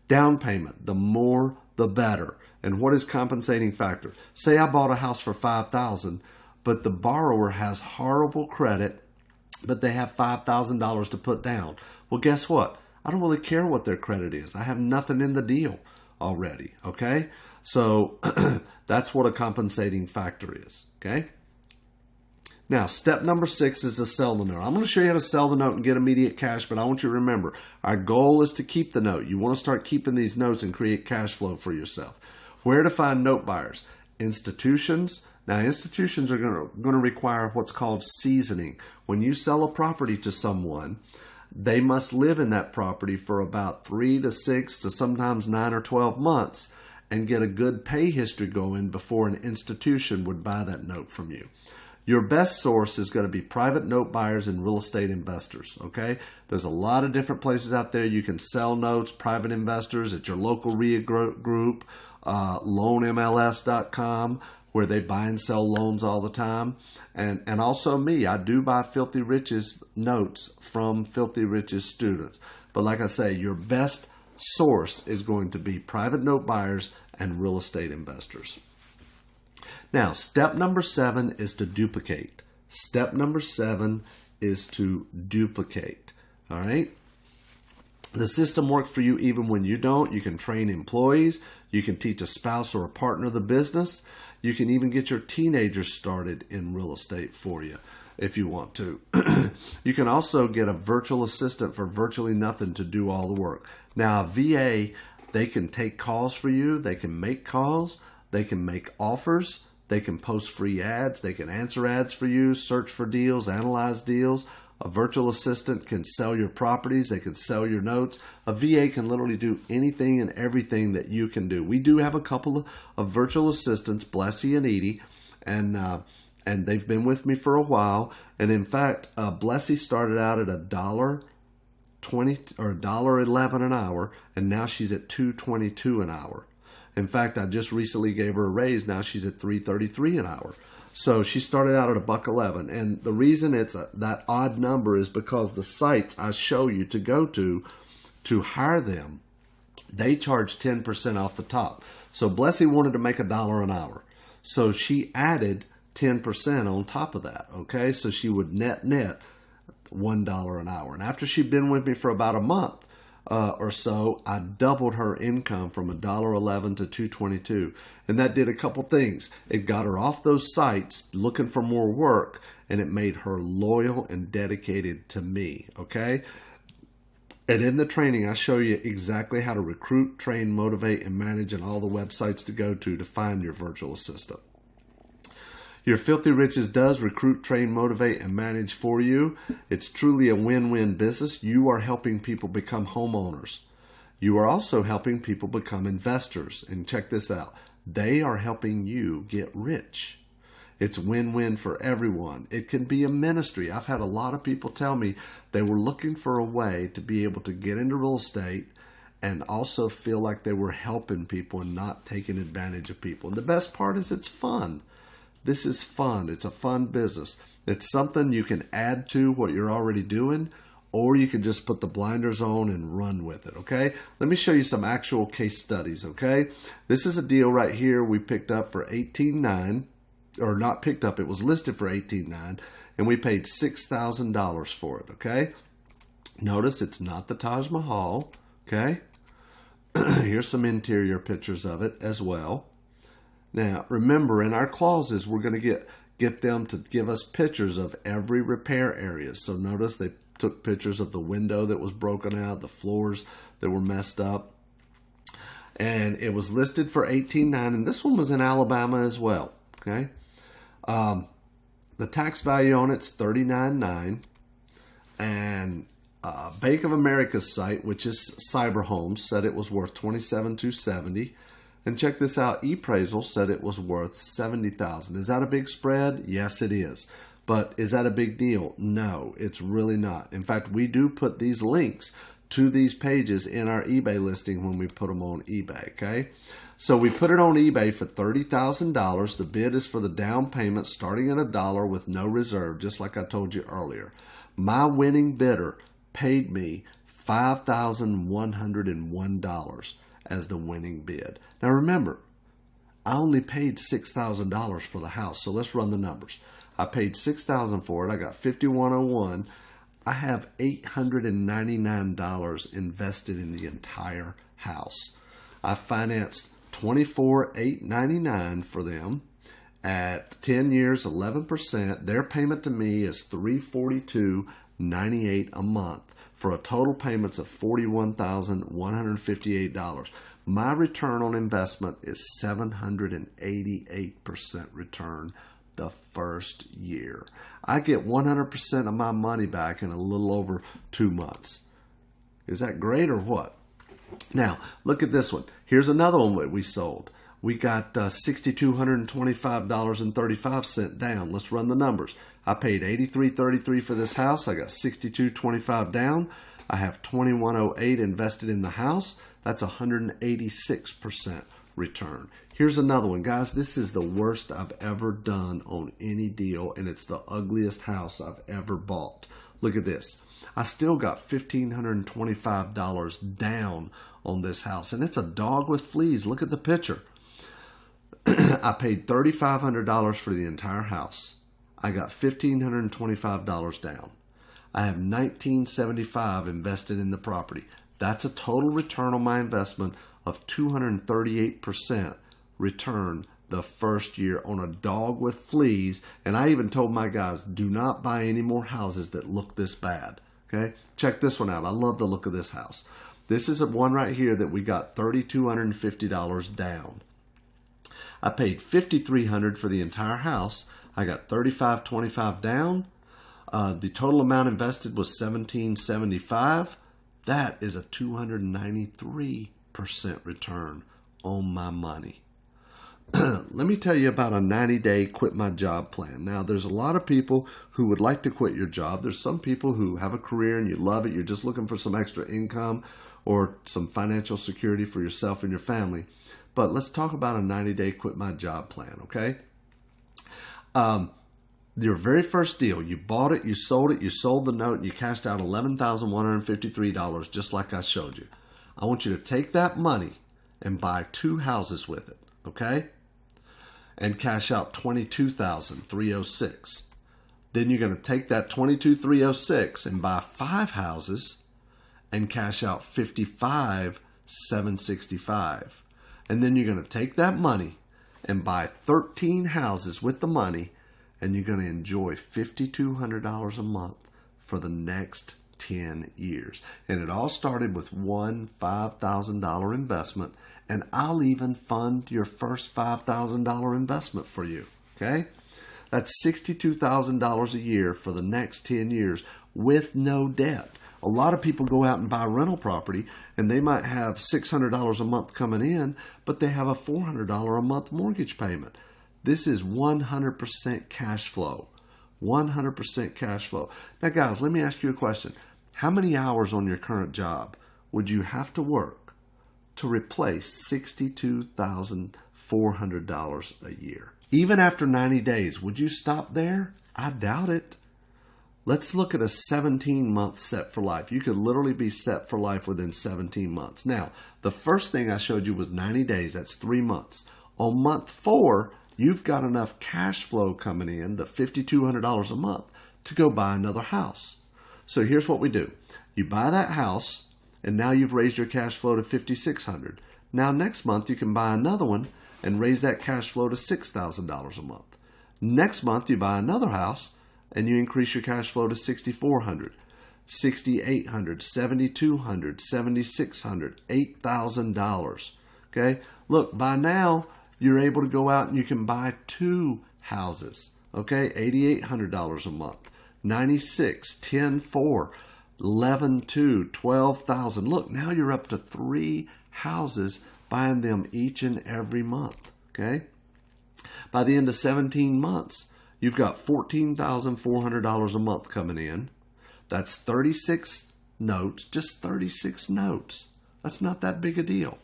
Down payment, the more the better. And what is compensating factor? Say I bought a house for $5,000, but the borrower has horrible credit, but they have $5,000 to put down. Well, guess what? I don't really care what their credit is. I have nothing in the deal already, okay? So that's what a compensating factor is, okay? Now, step number 6 is to sell the note. I'm going to show you how to sell the note and get immediate cash, but I want you to remember, our goal is to keep the note. You want to start keeping these notes and create cash flow for yourself. Where to find note buyers? Institutions. Now, institutions are going to require what's called seasoning. When you sell a property to someone, they must live in that property for about 3 to 6 to sometimes 9 or 12 months and get a good pay history going before an institution would buy that note from you. Your best source is going to be private note buyers and real estate investors, okay? There's a lot of different places out there you can sell notes, private investors at your local RIA group, loanmls.com, where they buy and sell loans all the time. And also me, I do buy Filthy Rich's notes from Filthy Rich's students. But like I say, your best source is going to be private note buyers and real estate investors. Now, step number 7 is to duplicate. Step number 7 is to duplicate. All right? The system works for you even when you don't. You can train employees. You can teach a spouse or a partner the business. You can even get your teenagers started in real estate for you if you want to. You can also get a virtual assistant for virtually nothing to do all the work. Now, a VA, they can take calls for you. They can make calls. They can make offers. They can post free ads. They can answer ads for you, search for deals, analyze deals. A virtual assistant can sell your properties. They can sell your notes. A VA can literally do anything and everything that you can do. We do have a couple of virtual assistants, Blessy and Edie, and they've been with me for a while. And in fact, Blessy started out at $1.20 or $1.11 an hour, and now she's at $2.22 an hour. In fact, I just recently gave her a raise. Now she's at $3.33 an hour. So she started out at $1.11. And the reason it's that odd number is because the sites I show you to go to hire them They charge 10% off the top. So Blessy wanted to make $1 an hour. So she added 10% on top of that. Okay, so she would net $1 an hour. And after she'd been with me for about a month or so, I doubled her income from $1.11 to $2.22. And that did a couple things. It got her off those sites looking for more work, and it made her loyal and dedicated to me. Okay. And in the training, I show you exactly how to recruit, train, motivate, and manage, and all the websites to go to find your virtual assistant. Your Filthy Riches does recruit, train, motivate, and manage for you. It's truly a win-win business. You are helping people become homeowners. You are also helping people become investors. And check this out. They are helping you get rich. It's win-win for everyone. It can be a ministry. I've had a lot of people tell me they were looking for a way to be able to get into real estate and also feel like they were helping people and not taking advantage of people. And the best part is it's fun. This is fun. It's a fun business. It's something you can add to what you're already doing, or you can just put the blinders on and run with it, okay? Let me show you some actual case studies, okay? This is a deal right here we picked up for $18,900. Or not picked up, it was listed for $18,900, and we paid $6,000 for it, okay? Notice it's not the Taj Mahal, okay? Here's some interior pictures of it as well. Now, remember, in our clauses, we're going to get them to give us pictures of every repair area. So notice they took pictures of the window that was broken out, the floors that were messed up. And it was listed for $18,900, and this one was in Alabama as well, okay? The tax value on it's $39,900, and Bank of America's site, which is Cyber Homes, said it was worth $27,270. And check this out, ePraisal said it was worth $70,000. Is that a big spread? Yes, it is. But is that a big deal? No, it's really not. In fact, we do put these links to these pages in our eBay listing when we put them on eBay, okay? So we put it on eBay for $30,000. The bid is for the down payment starting at $1 with no reserve, just like I told you earlier. My winning bidder paid me $5,101 as the winning bid. Now remember, I only paid $6,000 for the house, so let's run the numbers. I paid $6,000 for it. I got $5,101. I have $899 invested in the entire house. I financed $24,899 for them at 10 years, 11%. Their payment to me is $342.98 a month for a total payments of $41,158. My return on investment is 788% return the first year. I get 100% of my money back in a little over 2 months. Is that great or what? Now, look at this one. Here's another one that we sold. We got $6,225.35 down. Let's run the numbers. I paid $83.33 for this house. I got $62.25 down. I have $21.08 invested in the house. That's 186% return. Here's another one. Guys, this is the worst I've ever done on any deal, and it's the ugliest house I've ever bought. Look at this. I still got $1,525 down on this house, and it's a dog with fleas. Look at the picture. I paid $3,500 for the entire house. I got $1,525 down. I have $1,975 invested in the property. That's a total return on my investment of 238% return the first year on a dog with fleas. And I even told my guys, do not buy any more houses that look this bad. Okay, check this one out. I love the look of this house. This is one right here that we got $3,250 down. I paid $5,300 for the entire house. I got $3,525 down. The total amount invested was $1,775. That is a 293% return on my money. Let me tell you about a 90-day quit my job plan. Now, there's a lot of people who would like to quit your job. There's some people who have a career and you love it. You're just looking for some extra income or some financial security for yourself and your family. But let's talk about a 90-day quit my job plan, okay? Your very first deal, you bought it, you sold the note, and you cashed out $11,153 just like I showed you. I want you to take that money and buy 2 houses with it, okay? And cash out $22,306. Then you're going to take that $22,306 and buy 5 houses and cash out $55,765. And then you're going to take that money and buy 13 houses with the money, and you're going to enjoy $5,200 a month for the next 10 years. And it all started with one $5,000 investment, and I'll even fund your first $5,000 investment for you, okay? That's $62,000 a year for the next 10 years with no debt. A lot of people go out and buy rental property, and they might have $600 a month coming in, but they have a $400 a month mortgage payment. This is 100% cash flow. 100% cash flow. Now, guys, let me ask you a question. How many hours on your current job would you have to work to replace $62,400 a year? Even after 90 days, would you stop there? I doubt it. Let's look at a 17-month set for life. You could literally be set for life within 17 months. Now, the first thing I showed you was 90 days. That's 3 months. On month 4, you've got enough cash flow coming in, the $5,200 a month, to go buy another house. So here's what we do. You buy that house, and now you've raised your cash flow to $5,600. Now next month you can buy another one and raise that cash flow to $6,000 a month. Next month you buy another house and you increase your cash flow to $6,400, $6,800, $7,200, $7,600, $8,000. Okay? Look, by now you're able to go out and you can buy 2 houses. Okay? $8,800 a month, $96,000, $10,400, $11,200, $12,000. Look, now you're up to 3 houses, buying them each and every month. Okay? By the end of 17 months, you've got $14,400 a month coming in. That's 36 notes, just 36 notes. That's not that big a deal.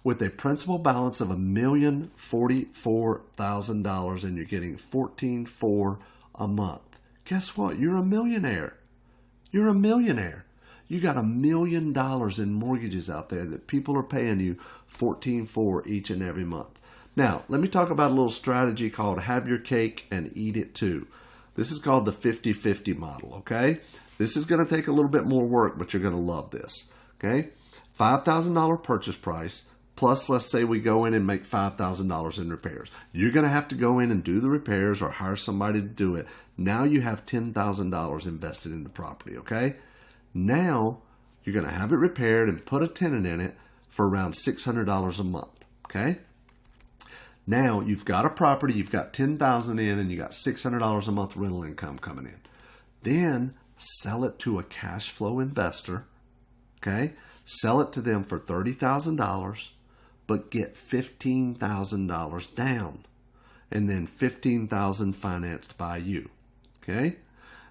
With a principal balance of $1,044,000 and you're getting $14,400 a month. Guess what? You're a millionaire. You're a millionaire. You got $1 million in mortgages out there that people are paying you $14,400 each and every month. Now, let me talk about a little strategy called have your cake and eat it too. This is called the 50-50 model, okay? This is going to take a little bit more work, but you're going to love this, okay? $5,000 purchase price, plus let's say we go in and make $5,000 in repairs. You're going to have to go in and do the repairs or hire somebody to do it. Now you have $10,000 invested in the property, okay? Now you're going to have it repaired and put a tenant in it for around $600 a month, okay? Now you've got a property, you've got $10,000 in, and you got $600 a month rental income coming in. Then sell it to a cash flow investor, okay? Sell it to them for $30,000, but get $15,000 down, and then $15,000 financed by you, okay?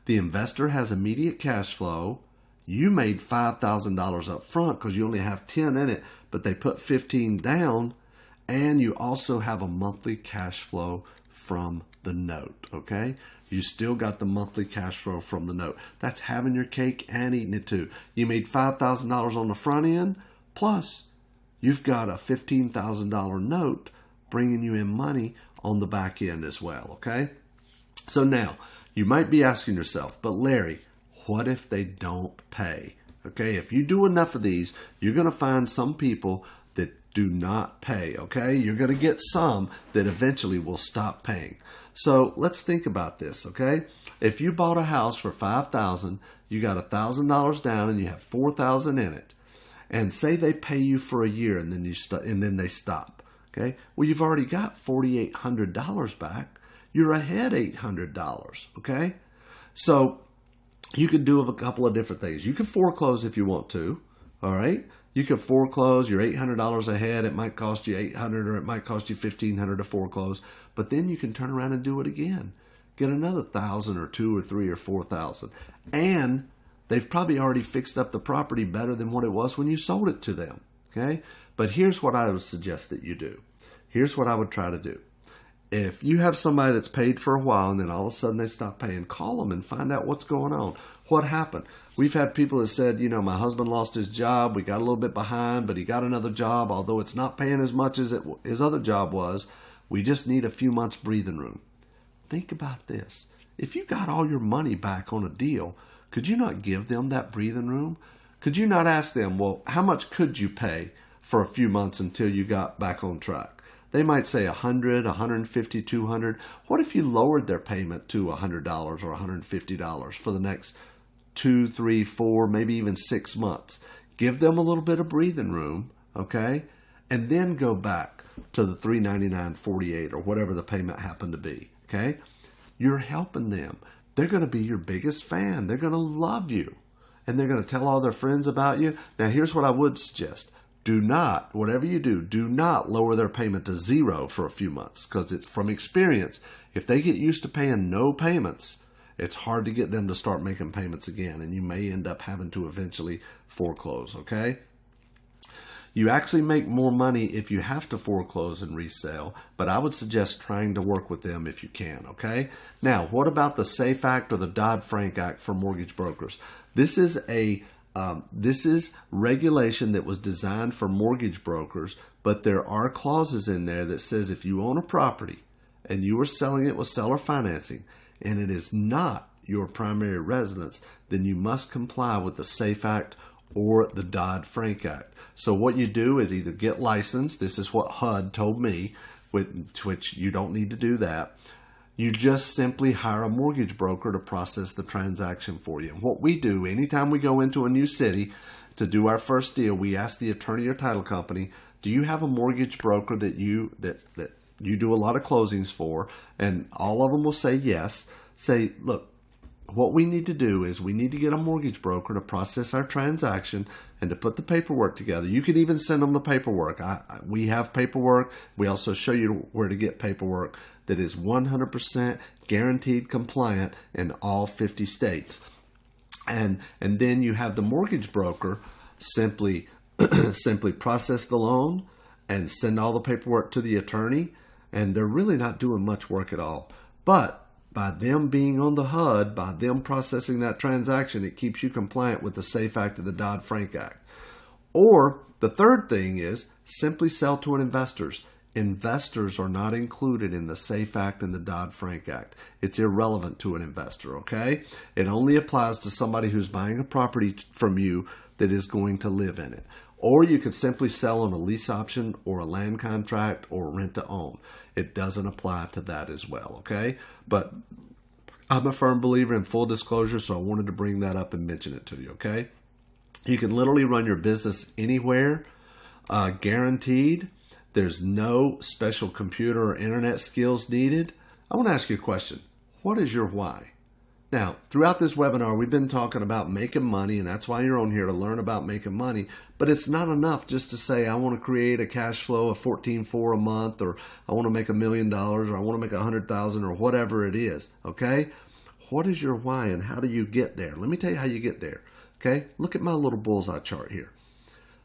The investor has immediate cash flow. You made $5,000 up front because you only have 10 in it, but they put 15 down. And you also have a monthly cash flow from the note, okay? You still got the monthly cash flow from the note. That's having your cake and eating it too. You made $5,000 on the front end, plus you've got a $15,000 note bringing you in money on the back end as well, okay? So now, you might be asking yourself, but Larry, what if they don't pay? Okay, if you do enough of these, you're going to find some people that do not pay, okay? You're going to get some that eventually will stop paying. So let's think about this, okay? If you bought a house for $5,000, you got $1,000 down and you have $4,000 in it, and say they pay you for a year and then they stop, okay? Well, you've already got $4,800 back. You're ahead $800, okay? So you could do a couple of different things. You can foreclose if you want to, all right? You can foreclose. You're $800 ahead. It might cost you $800 or it might cost you $1,500 to foreclose. But then you can turn around and do it again. Get another $1,000 or $2,000 or $3,000 or $4,000. And they've probably already fixed up the property better than what it was when you sold it to them. Okay? But here's what I would suggest that you do. Here's what I would try to do. if you have somebody that's paid for a while and then all of a sudden they stop paying, call them and find out what's going on. What happened? We've had people that said, my husband lost his job. We got a little bit behind, but he got another job, although it's not paying as much as his other job was. We just need a few months breathing room. Think about this. If you got all your money back on a deal, could you not give them that breathing room? Could you not ask them, well, how much could you pay for a few months until you got back on track? They might say $100, $150, $200. What if you lowered their payment to $100 or $150 for the next 2, 3, 4, maybe even 6 months? Give them a little bit of breathing room, okay? And then go back to the $399.48 or whatever the payment happened to be, okay? You're helping them. They're going to be your biggest fan. They're going to love you. And they're going to tell all their friends about you. Now, here's what I would suggest. Do not, whatever you do not lower their payment to 0 for a few months. Because from experience, if they get used to paying no payments, it's hard to get them to start making payments again. And you may end up having to eventually foreclose, okay? You actually make more money if you have to foreclose and resell, but I would suggest trying to work with them if you can, okay? Now, what about the SAFE Act or the Dodd-Frank Act for mortgage brokers? This is regulation that was designed for mortgage brokers, but there are clauses in there that says if you own a property and you are selling it with seller financing and it is not your primary residence, then you must comply with the SAFE Act or the Dodd-Frank Act. So what you do is either get licensed. This is what HUD told me, which you don't need to do that. You just simply hire a mortgage broker to process the transaction for you. And what we do, anytime we go into a new city to do our first deal, we ask the attorney or title company, do you have a mortgage broker that you do a lot of closings for? And all of them will say yes. Say, look, what we need to do is we need to get a mortgage broker to process our transaction and to put the paperwork together. You can even send them the paperwork. We have paperwork. We also show you where to get paperwork that is 100% guaranteed compliant in all 50 states. And then you have the mortgage broker simply process the loan and send all the paperwork to the attorney. And they're really not doing much work at all. But by them being on the HUD, by them processing that transaction, it keeps you compliant with the SAFE Act and the Dodd-Frank Act. Or the third thing is simply sell to an investors. Investors are not included in the SAFE Act and the Dodd-Frank Act. It's irrelevant to an investor, okay? It only applies to somebody who's buying a property from you that is going to live in it. Or you could simply sell on a lease option or a land contract or rent to own. It doesn't apply to that as well, okay? But I'm a firm believer in full disclosure, so I wanted to bring that up and mention it to you, okay? You can literally run your business anywhere, guaranteed. There's no special computer or internet skills needed. I want to ask you a question. What is your why? Now, throughout this webinar, we've been talking about making money, and that's why you're on here, to learn about making money. But it's not enough just to say, I want to create a cash flow of $14,400 a month, or I want to make $1 million, or I want to make $100,000, or whatever it is, okay? What is your why, and how do you get there? Let me tell you how you get there, okay? Look at my little bullseye chart here.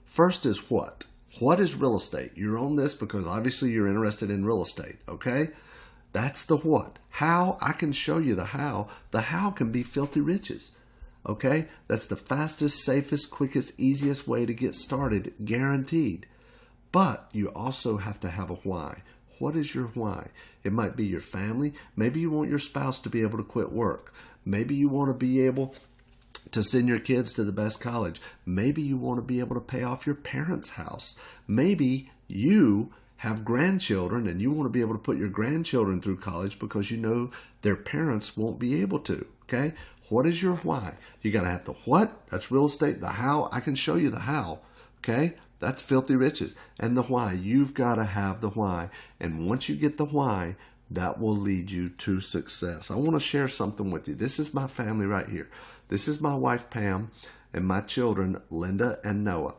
First is what? What is real estate? You're on this because obviously you're interested in real estate, okay? That's the what. How? I can show you the how. The how can be filthy riches. Okay? That's the fastest, safest, quickest, easiest way to get started, guaranteed. But you also have to have a why. What is your why? It might be your family. Maybe you want your spouse to be able to quit work. Maybe you want to be able to send your kids to the best college. Maybe you want to be able to pay off your parents' house. Maybe you have grandchildren and you want to be able to put your grandchildren through college because you know their parents won't be able to, okay? What is your why? You got to have the what, that's real estate. The how, I can show you the how, okay? That's filthy riches. And the why, you've got to have the why. And once you get the why, that will lead you to success. I want to share something with you. This is my family right here. This is my wife, Pam, and my children, Linda and Noah.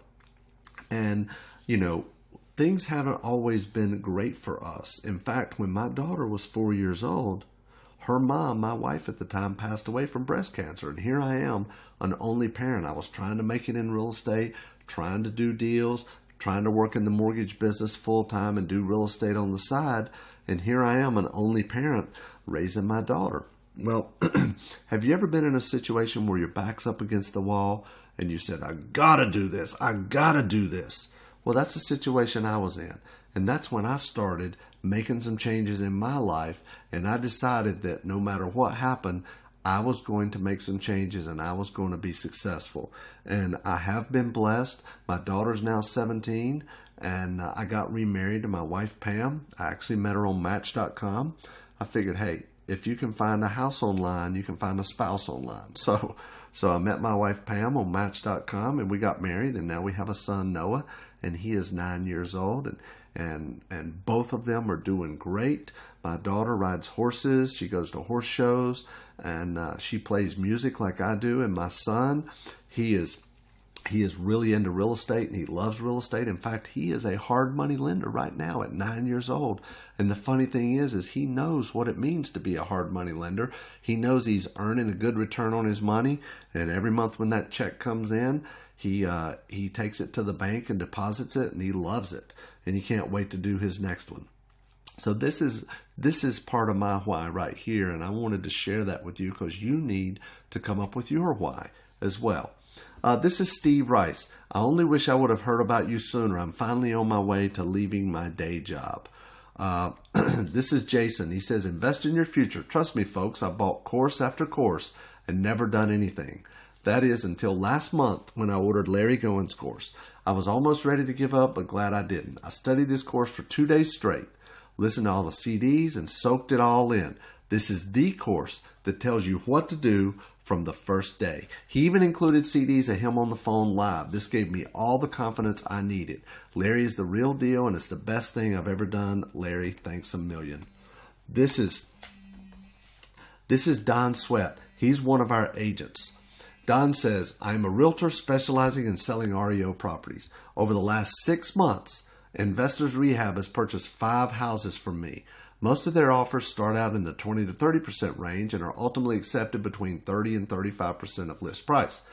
And, you know, things haven't always been great for us. In fact, when my daughter was 4 years old, her mom, my wife at the time, passed away from breast cancer. And here I am, an only parent. I was trying to make it in real estate, trying to do deals, trying to work in the mortgage business full time and do real estate on the side. and here I am, an only parent, raising my daughter. Well, have you ever been in a situation where your back's up against the wall and you said, I gotta do this, I gotta do this? Well, that's the situation I was in. And that's when I started making some changes in my life, and I decided that no matter what happened, I was going to make some changes and I was going to be successful. And I have been blessed. My daughter's now 17, and I got remarried to my wife, Pam. I actually met her on Match.com. I figured, hey, if you can find a house online, you can find a spouse online. So I met my wife, Pam, on Match.com, and we got married, and now we have a son, Noah, and he is 9 years old, and both of them are doing great. My daughter rides horses. She goes to horse shows, and she plays music like I do. And my son, he is really into real estate, and he loves real estate. In fact, he is a hard money lender right now at 9 years old. And the funny thing is he knows what it means to be a hard money lender. He knows he's earning a good return on his money, and every month when that check comes in, he takes it to the bank and deposits it, and he loves it, and he can't wait to do his next one. So this is part of my why right here, and I wanted to share that with you because you need to come up with your why as well. This is Steve Rice. I only wish I would have heard about you sooner. I'm finally on my way to leaving my day job. This is Jason. He says, invest in your future. Trust me, folks, I bought course after course and never done anything. That is until last month when I ordered Larry Gowen's course. I was almost ready to give up, but glad I didn't. I studied his course for 2 days straight, listened to all the CDs, and soaked it all in. This is the course that tells you what to do from the first day. He even included CDs of him on the phone live. This gave me all the confidence I needed. Larry is the real deal, and it's the best thing I've ever done. Larry, thanks a million. This is Don Sweat. He's one of our agents. Don says, I am a realtor specializing in selling REO properties. Over the last 6 months, Investors Rehab has purchased 5 houses from me. Most of their offers start out in the 20 to 30% range and are ultimately accepted between 30 and 35% of list price.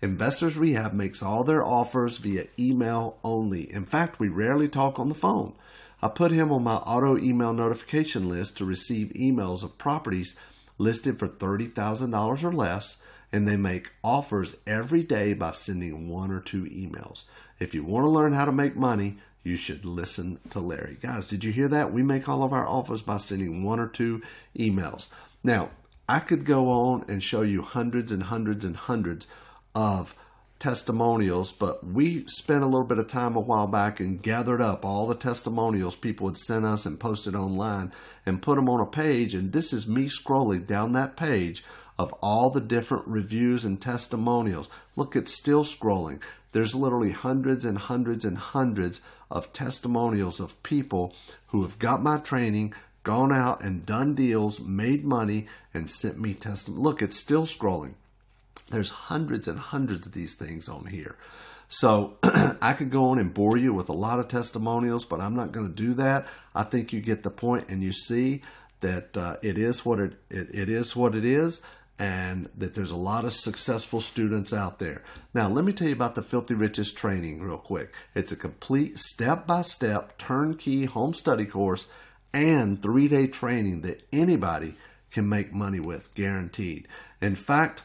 Investors Rehab makes all their offers via email only. In fact, we rarely talk on the phone. I put him on my auto email notification list to receive emails of properties listed for $30,000 or less, and they make offers every day by sending 1 or 2 emails. If you want to learn how to make money, you should listen to Larry. Guys, did you hear that? We make all of our offers by sending 1 or 2 emails. Now, I could go on and show you hundreds and hundreds and hundreds of testimonials, but we spent a little bit of time a while back and gathered up all the testimonials people had sent us and posted online and put them on a page, and this is me scrolling down that page of all the different reviews and testimonials. Look, it's still scrolling. There's literally hundreds and hundreds and hundreds of testimonials of people who have got my training, gone out and done deals, made money, and sent me testimony. Look, it's still scrolling. There's hundreds and hundreds of these things on here. So I could go on and bore you with a lot of testimonials, but I'm not going to do that. I think you get the point and you see that it is what it is, and that there's a lot of successful students out there. Now, let me tell you about the Filthy Riches training real quick. It's a complete step-by-step turnkey home study course and 3-day training that anybody can make money with, guaranteed. In fact,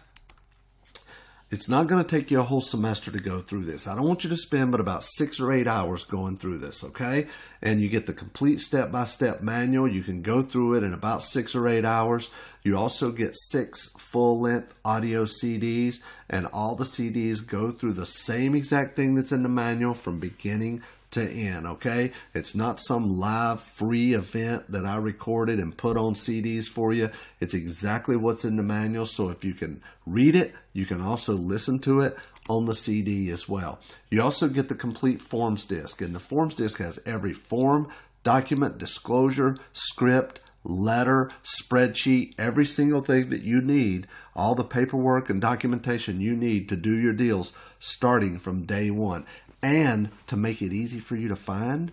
it's not going to take you a whole semester to go through this. I don't want you to spend but about 6 or 8 hours going through this, okay? And you get the complete step-by-step manual. You can go through it in about 6 or 8 hours. You also get 6 full-length audio CDs, and all the CDs go through the same exact thing that's in the manual from beginning to end, okay? It's not some live free event that I recorded and put on CDs for you. It's exactly what's in the manual, so if you can read it, you can also listen to it on the CD as well. You also get the complete forms disc, and the forms disc has every form, document, disclosure, script, letter, spreadsheet, every single thing that you need, all the paperwork and documentation you need to do your deals starting from day one. And to make it easy for you to find,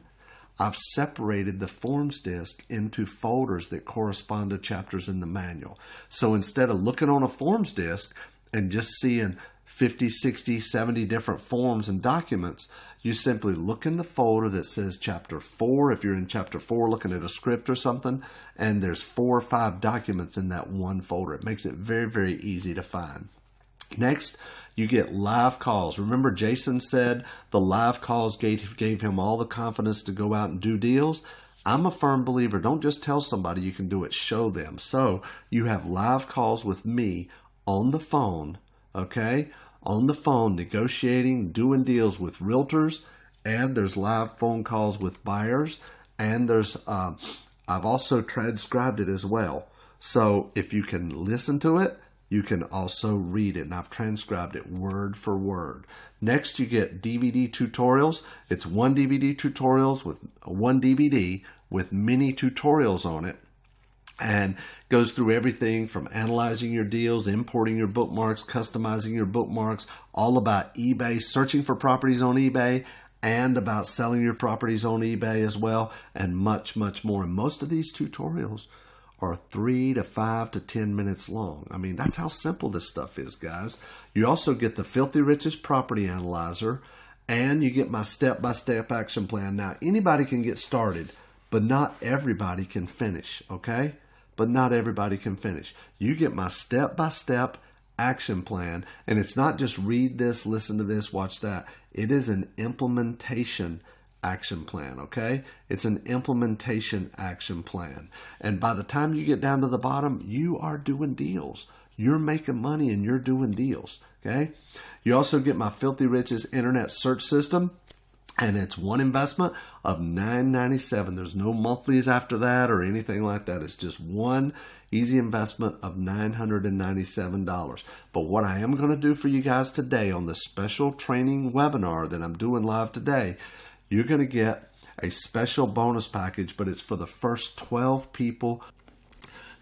I've separated the forms disc into folders that correspond to chapters in the manual. So instead of looking on a forms disc and just seeing 50, 60, 70 different forms and documents, you simply look in the folder that says Chapter 4, if you're in Chapter 4 looking at a script or something, and there's 4 or 5 documents in that one folder. It makes it very, very easy to find. Next, you get live calls. Remember, Jason said the live calls gave him all the confidence to go out and do deals. I'm a firm believer. Don't just tell somebody you can do it, show them. So you have live calls with me on the phone, okay? On the phone, negotiating, doing deals with realtors, and there's live phone calls with buyers, and there's I've also transcribed it as well. So if you can listen to it, you can also read it, and I've transcribed it word for word. Next, you get DVD tutorials. It's one DVD with many tutorials on it, and goes through everything from analyzing your deals, importing your bookmarks, customizing your bookmarks, all about eBay, searching for properties on eBay, and about selling your properties on eBay as well, and much, much more. And most of these tutorials are 3 to 5 to 10 minutes long. I mean, that's how simple this stuff is, guys. You also get the Filthy Richest Property Analyzer, and you get my step-by-step action plan. Now, anybody can get started, but not everybody can finish, okay? But not everybody can finish. You get my step-by-step action plan, and it's not just read this, listen to this, watch that. It is an implementation action plan, okay? It's an implementation action plan. And by the time you get down to the bottom, you are doing deals. You're making money and you're doing deals, okay? You also get my Filthy Riches Internet Search System, and it's one investment of $9.97. There's no monthlies after that or anything like that. It's just one easy investment of $997. But what I am going to do for you guys today on this special training webinar that I'm doing live today, you're going to get a special bonus package, but it's for the first 12 people.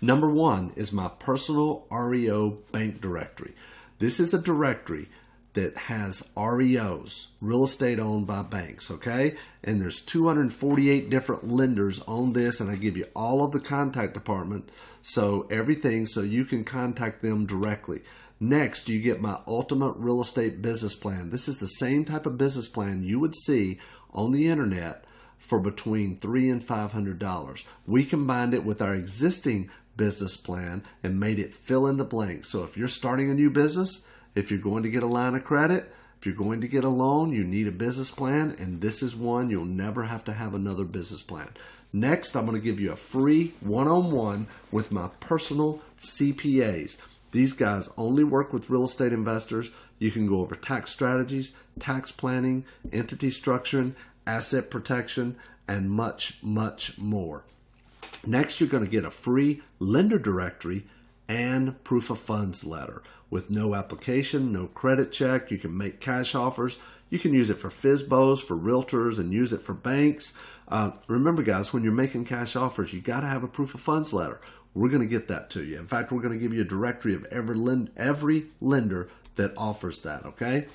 Number one is my personal REO bank directory. This is a directory that has REOs, real estate owned by banks, okay? And there's 248 different lenders on this, and I give you all of the contact department, so everything, so you can contact them directly. Next, you get my ultimate real estate business plan. This is the same type of business plan you would see on the internet for between $300 and $500. We combined it with our existing business plan and made it fill in the blanks. So if you're starting a new business, if you're going to get a line of credit, if you're going to get a loan, you need a business plan, and this is one you'll never have to have another business plan. Next, I'm going to give you a free one-on-one with my personal CPAs. These guys only work with real estate investors. You can go over tax strategies, tax planning, entity structuring, asset protection, and much, much more. Next, you're going to get a free lender directory and proof of funds letter with no application, no credit check. You can make cash offers. You can use it for FSBOs, for realtors, and use it for banks. Remember, guys, when you're making cash offers, you got to have a proof of funds letter. We're going to get that to you. In fact, we're going to give you a directory of every lender that offers that, okay?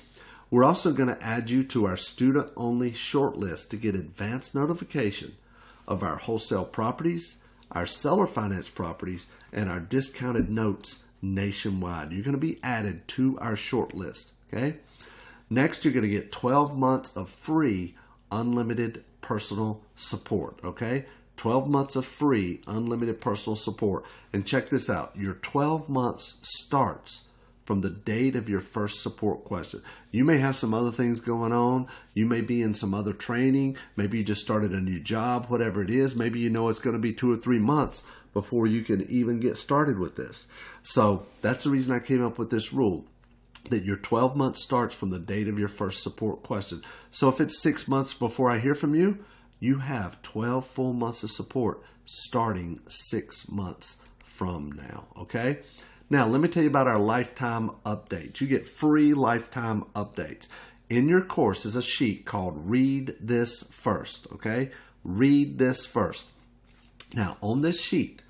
We're also going to add you to our student-only shortlist to get advanced notification of our wholesale properties, our seller finance properties, and our discounted notes nationwide. You're going to be added to our shortlist, okay? Next, you're going to get 12 months of free unlimited personal support, okay? 12 months of free unlimited personal support. And check this out. Your 12 months starts from the date of your first support question. You may have some other things going on. You may be in some other training. Maybe you just started a new job, whatever it is. Maybe you know it's going to be 2 or 3 months before you can even get started with this. So that's the reason I came up with this rule, that your 12 months starts from the date of your first support question. So if it's 6 months before I hear from you, you have 12 full months of support starting 6 months from now, okay? Now, let me tell you about our lifetime updates. You get free lifetime updates. In your course is a sheet called Read This First, okay? Read This First. Now, on this sheet,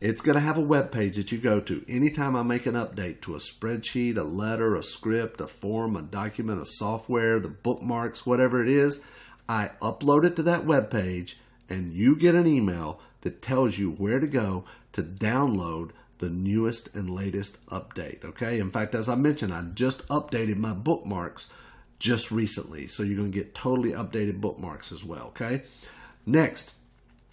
it's going to have a web page that you go to. Anytime I make an update to a spreadsheet, a letter, a script, a form, a document, a software, the bookmarks, whatever it is, I upload it to that web page, and you get an email that tells you where to go to download the newest and latest update. Okay. In fact, as I mentioned, I just updated my bookmarks just recently. So you're going to get totally updated bookmarks as well. Okay. Next,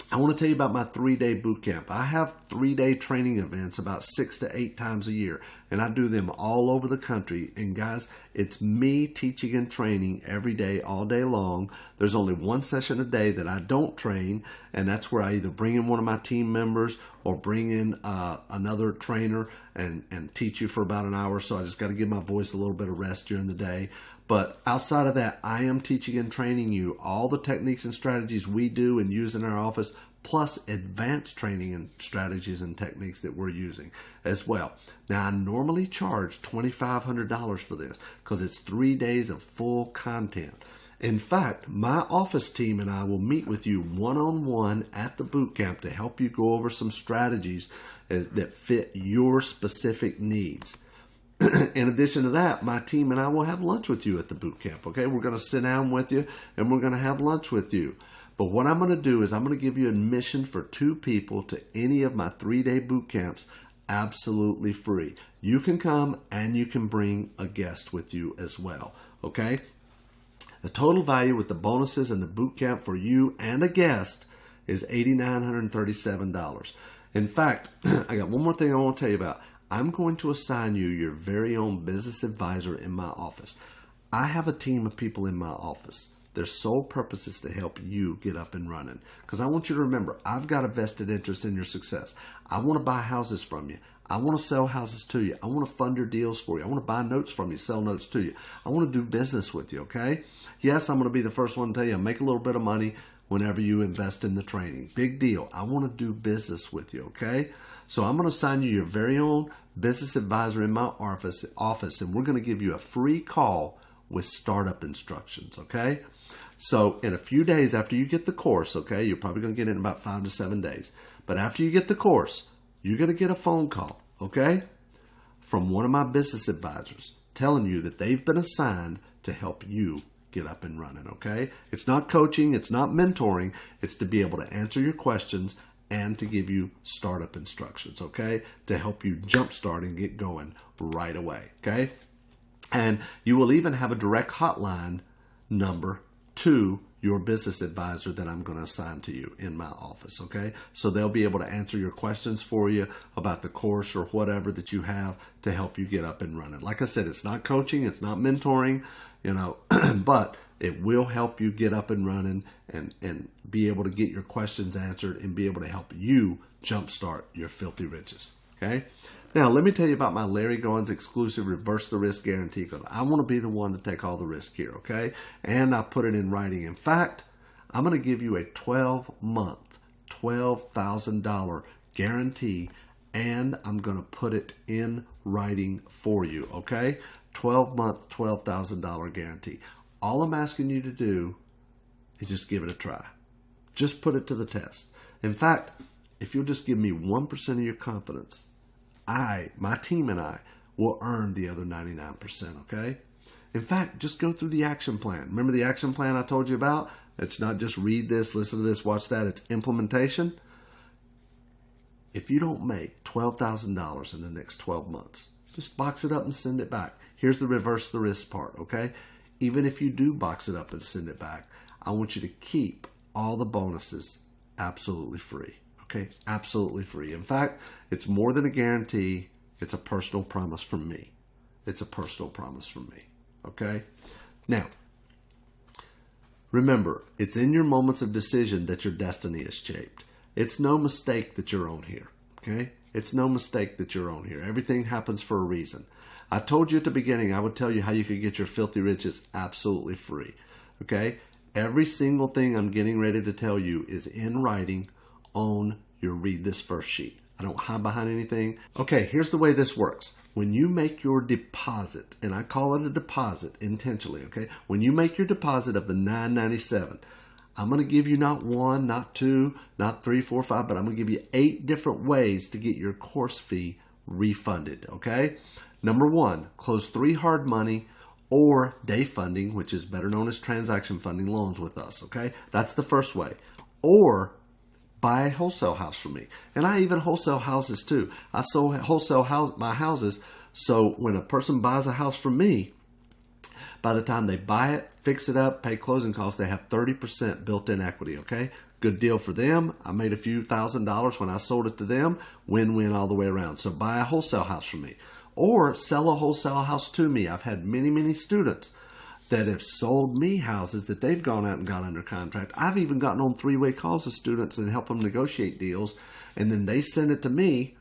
I want to tell you about my 3-day boot camp. I have 3-day training events about 6 to 8 times a year, and I do them all over the country. And guys, it's me teaching and training every day, all day long. There's only one session a day that I don't train, and that's where I either bring in one of my team members or bring in another trainer and teach you for about an hour. So I just got to give my voice a little bit of rest during the day. But outside of that, I am teaching and training you all the techniques and strategies we do and use in our office, plus advanced training and strategies and techniques that we're using as well. Now, I normally charge $2,500 for this because it's 3 days of full content. In fact, my office team and I will meet with you one-on-one at the boot camp to help you go over some strategies that fit your specific needs. In addition to that, my team and I will have lunch with you at the boot camp. Okay, we're going to sit down with you and we're going to have lunch with you. But what I'm going to do is I'm going to give you admission for 2 people to any of my 3-day boot camps absolutely free. You can come and you can bring a guest with you as well. Okay, the total value with the bonuses and the boot camp for you and a guest is $8,937. In fact, I got one more thing I want to tell you about. I'm going to assign you your very own business advisor in my office. I have a team of people in my office. Their sole purpose is to help you get up and running. Because I want you to remember, I've got a vested interest in your success. I want to buy houses from you. I want to sell houses to you. I want to fund your deals for you. I want to buy notes from you, sell notes to you. I want to do business with you, okay? Yes, I'm going to be the first one to tell you, I make a little bit of money whenever you invest in the training. Big deal. I want to do business with you, okay? So I'm going to assign you your very own business advisor in my office, and we're going to give you a free call with startup instructions, okay? So in a few days after you get the course, okay, you're probably going to get it in about 5 to 7 days. But after you get the course, you're going to get a phone call, okay, from one of my business advisors telling you that they've been assigned to help you get up and running, okay? It's not coaching, it's not mentoring, it's to be able to answer your questions and to give you startup instructions, okay, to help you jumpstart and get going right away, okay? And you will even have a direct hotline number to your business advisor that I'm going to assign to you in my office, okay? So they'll be able to answer your questions for you about the course or whatever that you have to help you get up and running. Like I said, it's not coaching, it's not mentoring, you know, but it will help you get up and running and be able to get your questions answered and be able to help you jumpstart your filthy riches, okay? Now, let me tell you about my Larry Goins exclusive Reverse the Risk guarantee, because I want to be the one to take all the risk here, okay? And I put it in writing. In fact, I'm going to give you a 12-month, $12,000 guarantee, and I'm going to put it in writing for you, okay? 12-month, $12,000 guarantee. All I'm asking you to do is just give it a try. Just put it to the test. In fact, if you'll just give me 1% of your confidence, my team and I will earn the other 99%, okay? In fact, just go through the action plan. Remember the action plan I told you about? It's not just read this, listen to this, watch that. It's implementation. If you don't make $12,000 in the next 12 months, just box it up and send it back. Here's the reverse the risk part, okay? Even if you do box it up and send it back, I want you to keep all the bonuses absolutely free. Okay, absolutely free. In fact, it's more than a guarantee. It's a personal promise from me. It's a personal promise from me. Okay? Now, remember, it's in your moments of decision that your destiny is shaped. It's no mistake that you're on here. Okay? It's no mistake that you're on here. Everything happens for a reason. I told you at the beginning, I would tell you how you could get your filthy riches absolutely free. Okay? Every single thing I'm getting ready to tell you is in writing on your Read This First sheet. I don't hide behind anything. Okay, here's the way this works. When you make your deposit, and I call it a deposit intentionally, okay? When you make your deposit of the $997, I'm going to give you not 1, not 2, not 3, 4, 5, but I'm going to give you 8 different ways to get your course fee refunded, okay? Number 1, close 3 hard money or day funding, which is better known as transaction funding loans with us, okay? That's the first way. Or buy a wholesale house from me. And I even wholesale houses too. I wholesale my houses, so when a person buys a house from me, by the time they buy it, fix it up, pay closing costs, they have 30% built-in equity, okay? Good deal for them. I made a few $1,000s when I sold it to them. Win-win all the way around. So buy a wholesale house from me. Or sell a wholesale house to me. I've had many, many students that have sold me houses that they've gone out and got under contract. I've even gotten on three-way calls with students and help them negotiate deals. And then they send it to me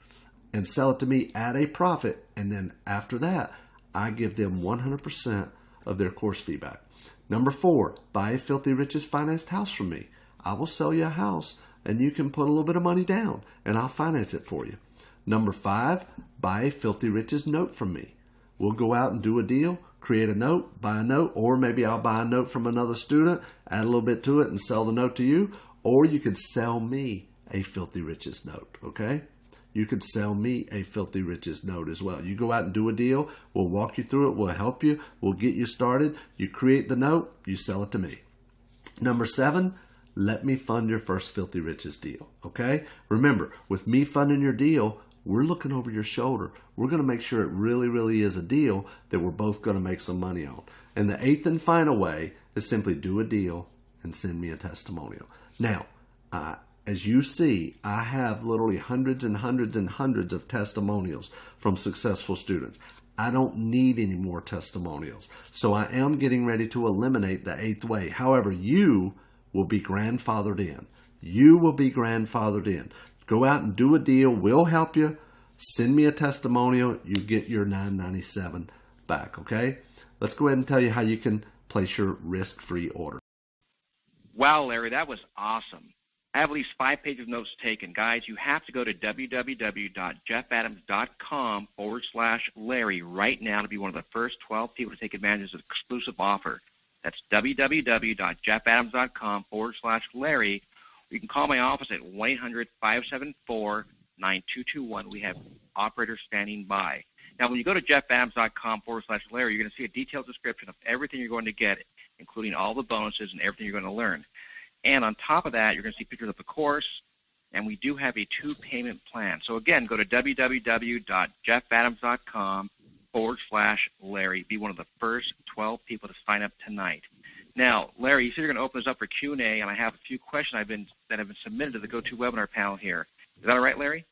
and sell it to me at a profit. And then after that, I give them 100% of their course feedback. Number 4, buy a Filthy Riches financed house from me. I will sell you a house and you can put a little bit of money down and I'll finance it for you. Number 5, buy a Filthy Riches note from me. We'll go out and do a deal, create a note, buy a note, or maybe I'll buy a note from another student, add a little bit to it and sell the note to you, or you could sell me a Filthy Riches note, okay? You could sell me a Filthy Riches note as well. You go out and do a deal, we'll walk you through it, we'll help you, we'll get you started, you create the note, you sell it to me. Number 7, let me fund your first Filthy Riches deal, okay? Remember, with me funding your deal, we're looking over your shoulder. We're going to make sure it really, really is a deal that we're both going to make some money on. And the 8th and final way is simply do a deal and send me a testimonial. Now, as you see, I have literally hundreds and hundreds and hundreds of testimonials from successful students. I don't need any more testimonials. So I am getting ready to eliminate the 8th way. However, you will be grandfathered in. You will be grandfathered in. Go out and do a deal. We'll help you. Send me a testimonial. You get your $997 back, okay? Let's go ahead and tell you how you can place your risk-free order. Wow, Larry, that was awesome. I have at least 5 pages of notes taken. Guys, you have to go to www.jeffadams.com/Larry right now to be one of the first 12 people to take advantage of this exclusive offer. That's www.jeffadams.com/Larry. You can call my office at 1-800-574-9221. We have operators standing by. Now, when you go to jeffadams.com/Larry, you're going to see a detailed description of everything you're going to get, including all the bonuses and everything you're going to learn. And on top of that, you're going to see pictures of the course, and we do have a 2-payment plan. So again, go to www.jeffadams.com/Larry. Be one of the first 12 people to sign up tonight. Now, Larry, you said you're going to open this up for Q&A, and I have a few questions that have been submitted to the GoToWebinar panel here. Is that all right, Larry?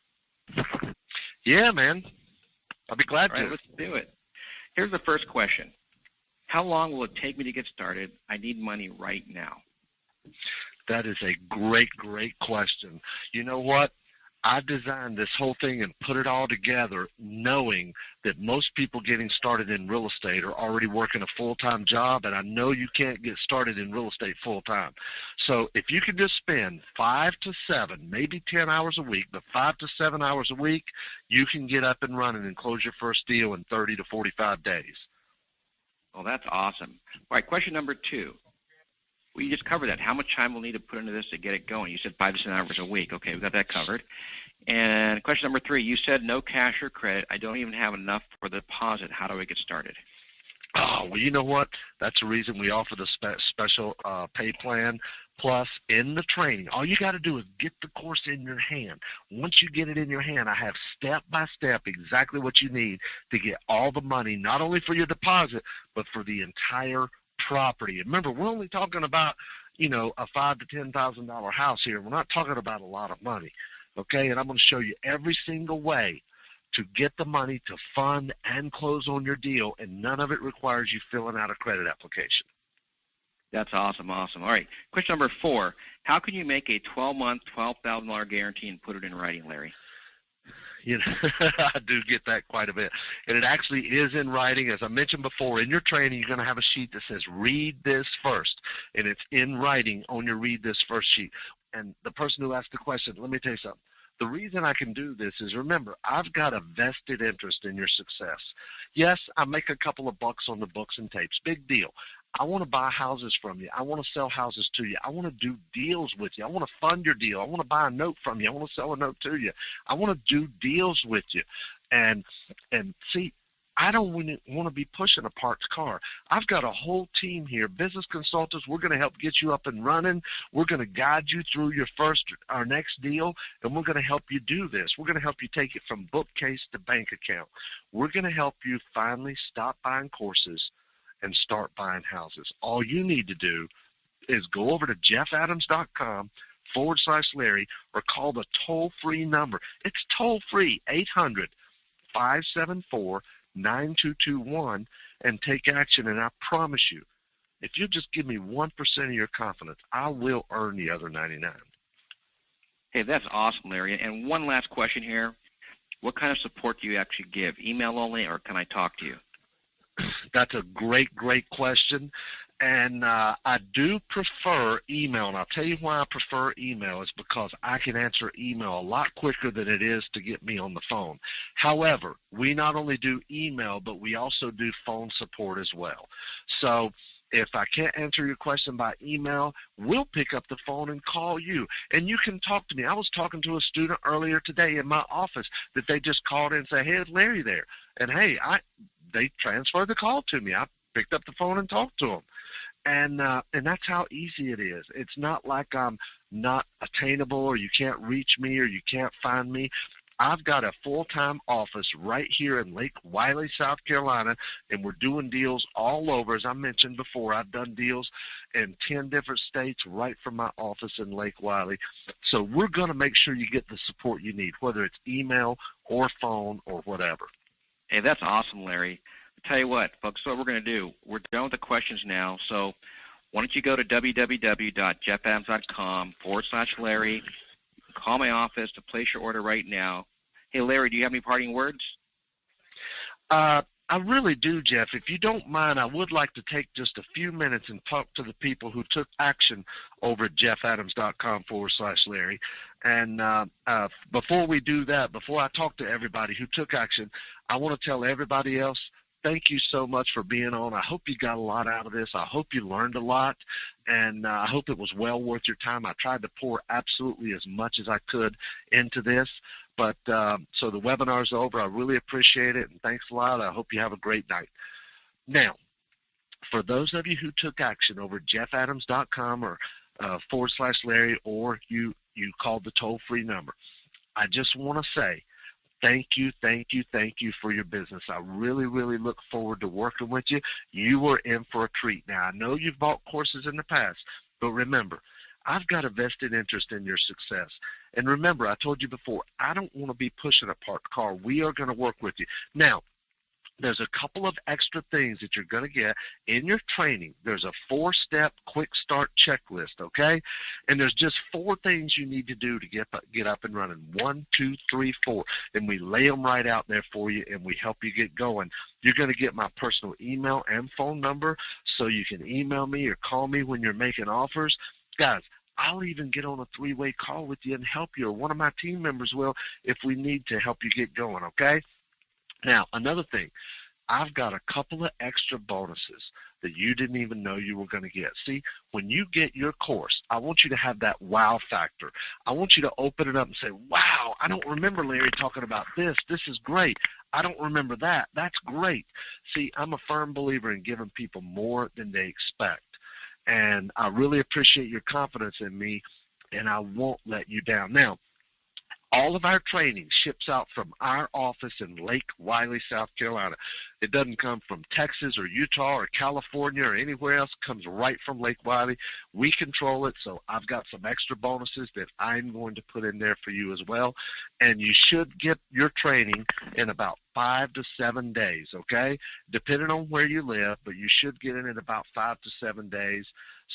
Yeah, man. I'll be glad to. All right, let's do it. Here's the first question. How long will it take me to get started? I need money right now. That is a great, great question. You know what? I designed this whole thing and put it all together knowing that most people getting started in real estate are already working a full-time job, and I know you can't get started in real estate full-time. So if you can just spend 5 to 7, maybe 10 hours a week, but 5 to 7 hours a week, you can get up and running and close your first deal in 30 to 45 days. Well, that's awesome. All right, question number 2. Well, you just covered that. How much time we'll need to put into this to get it going? You said 5 to 7 hours a week. Okay, we've got that covered. And question number 3, you said no cash or credit. I don't even have enough for the deposit. How do I get started? Oh, well, you know what? That's the reason we offer the special pay plan. Plus, in the training, all you got to do is get the course in your hand. Once you get it in your hand, I have step-by-step exactly what you need to get all the money, not only for your deposit, but for the entire property. And remember, we're only talking about, a $5,000 to $10,000 house here. We're not talking about a lot of money, okay? And I'm going to show you every single way to get the money to fund and close on your deal, and none of it requires you filling out a credit application. That's awesome, awesome. All right, question number 4, how can you make a 12-month, $12,000 guarantee and put it in writing, Larry? I do get that quite a bit. And it actually is in writing. As I mentioned before, in your training, you're going to have a sheet that says, read this first. And it's in writing on your read this first sheet. And the person who asked the question, let me tell you something. The reason I can do this is, remember, I've got a vested interest in your success. Yes, I make a couple of bucks on the books and tapes. Big deal. I want to buy houses from you. I want to sell houses to you. I want to do deals with you. I want to fund your deal. I want to buy a note from you. I want to sell a note to you. I want to do deals with you. And see, I don't want to be pushing a parked car. I've got a whole team here, business consultants. We're going to help get you up and running. We're going to guide you through our next deal, and we're going to help you do this. We're going to help you take it from bookcase to bank account. We're going to help you finally stop buying courses and start buying houses. All you need to do is go over to jeffadams.com/Larry or call the toll-free number. It's toll-free, 800-574-9221, and take action. And I promise you, if you just give me 1% of your confidence, I will earn the other 99. Hey, that's awesome, Larry. And one last question here. What kind of support do you actually give? Email only, or can I talk to you? That's a great question. And I do prefer email, and I'll tell you why I prefer email is because I can answer email a lot quicker than it is to get me on the phone. However, we not only do email, but we also do phone support as well. So if I can't answer your question by email, we'll pick up the phone and call you, and you can talk to me. I was talking to a student earlier today in my office that they just called in and said, hey, is Larry there? And, hey, they transferred the call to me. I picked up the phone and talked to them. And that's how easy it is. It's not like I'm not attainable or you can't reach me or you can't find me. I've got a full-time office right here in Lake Wiley, South Carolina, and we're doing deals all over. As I mentioned before, I've done deals in 10 different states right from my office in Lake Wiley. So we're going to make sure you get the support you need, whether it's email or phone or whatever. Hey, that's awesome, Larry. Tell you what, folks, what we're going to do, we're done with the questions now, so why don't you go to www.jeffadams.com/Larry, call my office to place your order right now. Hey, Larry, do you have any parting words? I really do, Jeff. If you don't mind, I would like to take just a few minutes and talk to the people who took action over at jeffadams.com/Larry. And before we do that, before I talk to everybody who took action, I want to tell everybody else, thank you so much for being on. I hope you got a lot out of this. I hope you learned a lot, and I hope it was well worth your time. I tried to pour absolutely as much as I could into this, but so the webinar's over. I really appreciate it, and thanks a lot. I hope you have a great night. Now, for those of you who took action over at jeffadams.com or /Larry, or you called the toll-free number, I just want to say, thank you for your business. I really, really look forward to working with you. You were in for a treat. Now, I know you've bought courses in the past, but remember, I've got a vested interest in your success. And remember, I told you before, I don't want to be pushing a parked car. We are going to work with you. Now, there's a couple of extra things that you're going to get in your training. There's a 4-step quick start checklist, okay? And there's just 4 things you need to do to get up and running. 1, 2, 3, 4. And we lay them right out there for you, and we help you get going. You're going to get my personal email and phone number so you can email me or call me when you're making offers. Guys, I'll even get on a 3-way call with you and help you, or one of my team members will if we need to help you get going, okay? Now, another thing, I've got a couple of extra bonuses that you didn't even know you were going to get. See, when you get your course, I want you to have that wow factor. I want you to open it up and say, wow, I don't remember Larry talking about this. This is great. I don't remember that. That's great. See, I'm a firm believer in giving people more than they expect. And I really appreciate your confidence in me, and I won't let you down. Now, all of our training ships out from our office in Lake Wiley, South Carolina. It doesn't come from Texas or Utah or California or anywhere else. It comes right from Lake Wiley. We control it, so I've got some extra bonuses that I'm going to put in there for you as well. And you should get your training in about 5 to 7 days, okay? Depending on where you live, but you should get it in about 5 to 7 days.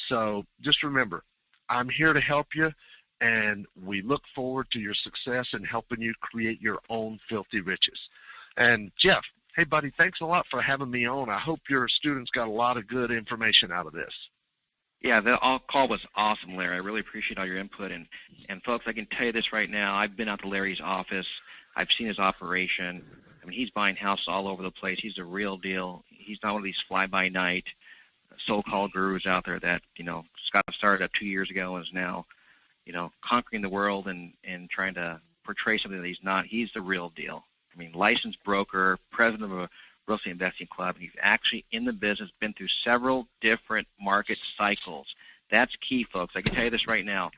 So just remember, I'm here to help you. And we look forward to your success in helping you create your own filthy riches. And Jeff, hey buddy, thanks a lot for having me on. I hope your students got a lot of good information out of this. Yeah, the call was awesome, Larry. I really appreciate all your input. And folks, I can tell you this right now. I've been out to Larry's office. I've seen his operation. I mean, he's buying houses all over the place. He's the real deal. He's not one of these fly-by-night so-called gurus out there that, got started 2 years ago and is now conquering the world and trying to portray something that he's not. He's the real deal. I mean, licensed broker, president of a Real Estate Investing Club. He's actually in the business, been through several different market cycles. That's key, folks. I can tell you this right now.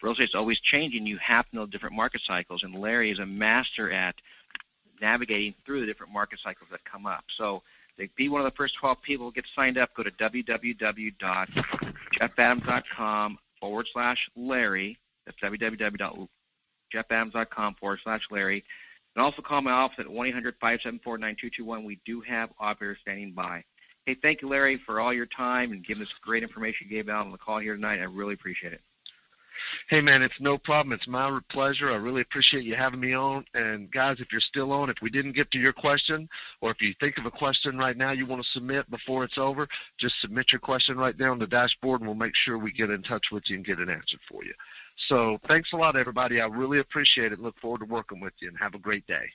Real estate's always changing. You have to know different market cycles, and Larry is a master at navigating through the different market cycles that come up. So to be one of the first 12 people to get signed up, go to www.jeffadams.com/Larry. That's www.jeffadams.com/Larry. And also call my office at 1-800-574-9221. We do have operators standing by. Hey, thank you, Larry, for all your time and giving us great information you gave out on the call here tonight. I really appreciate it. Hey, man, it's no problem. It's my pleasure. I really appreciate you having me on. And, guys, if you're still on, if we didn't get to your question, or if you think of a question right now you want to submit before it's over, just submit your question right there on the dashboard, and we'll make sure we get in touch with you and get it answered for you. So thanks a lot, everybody. I really appreciate it. Look forward to working with you, and have a great day.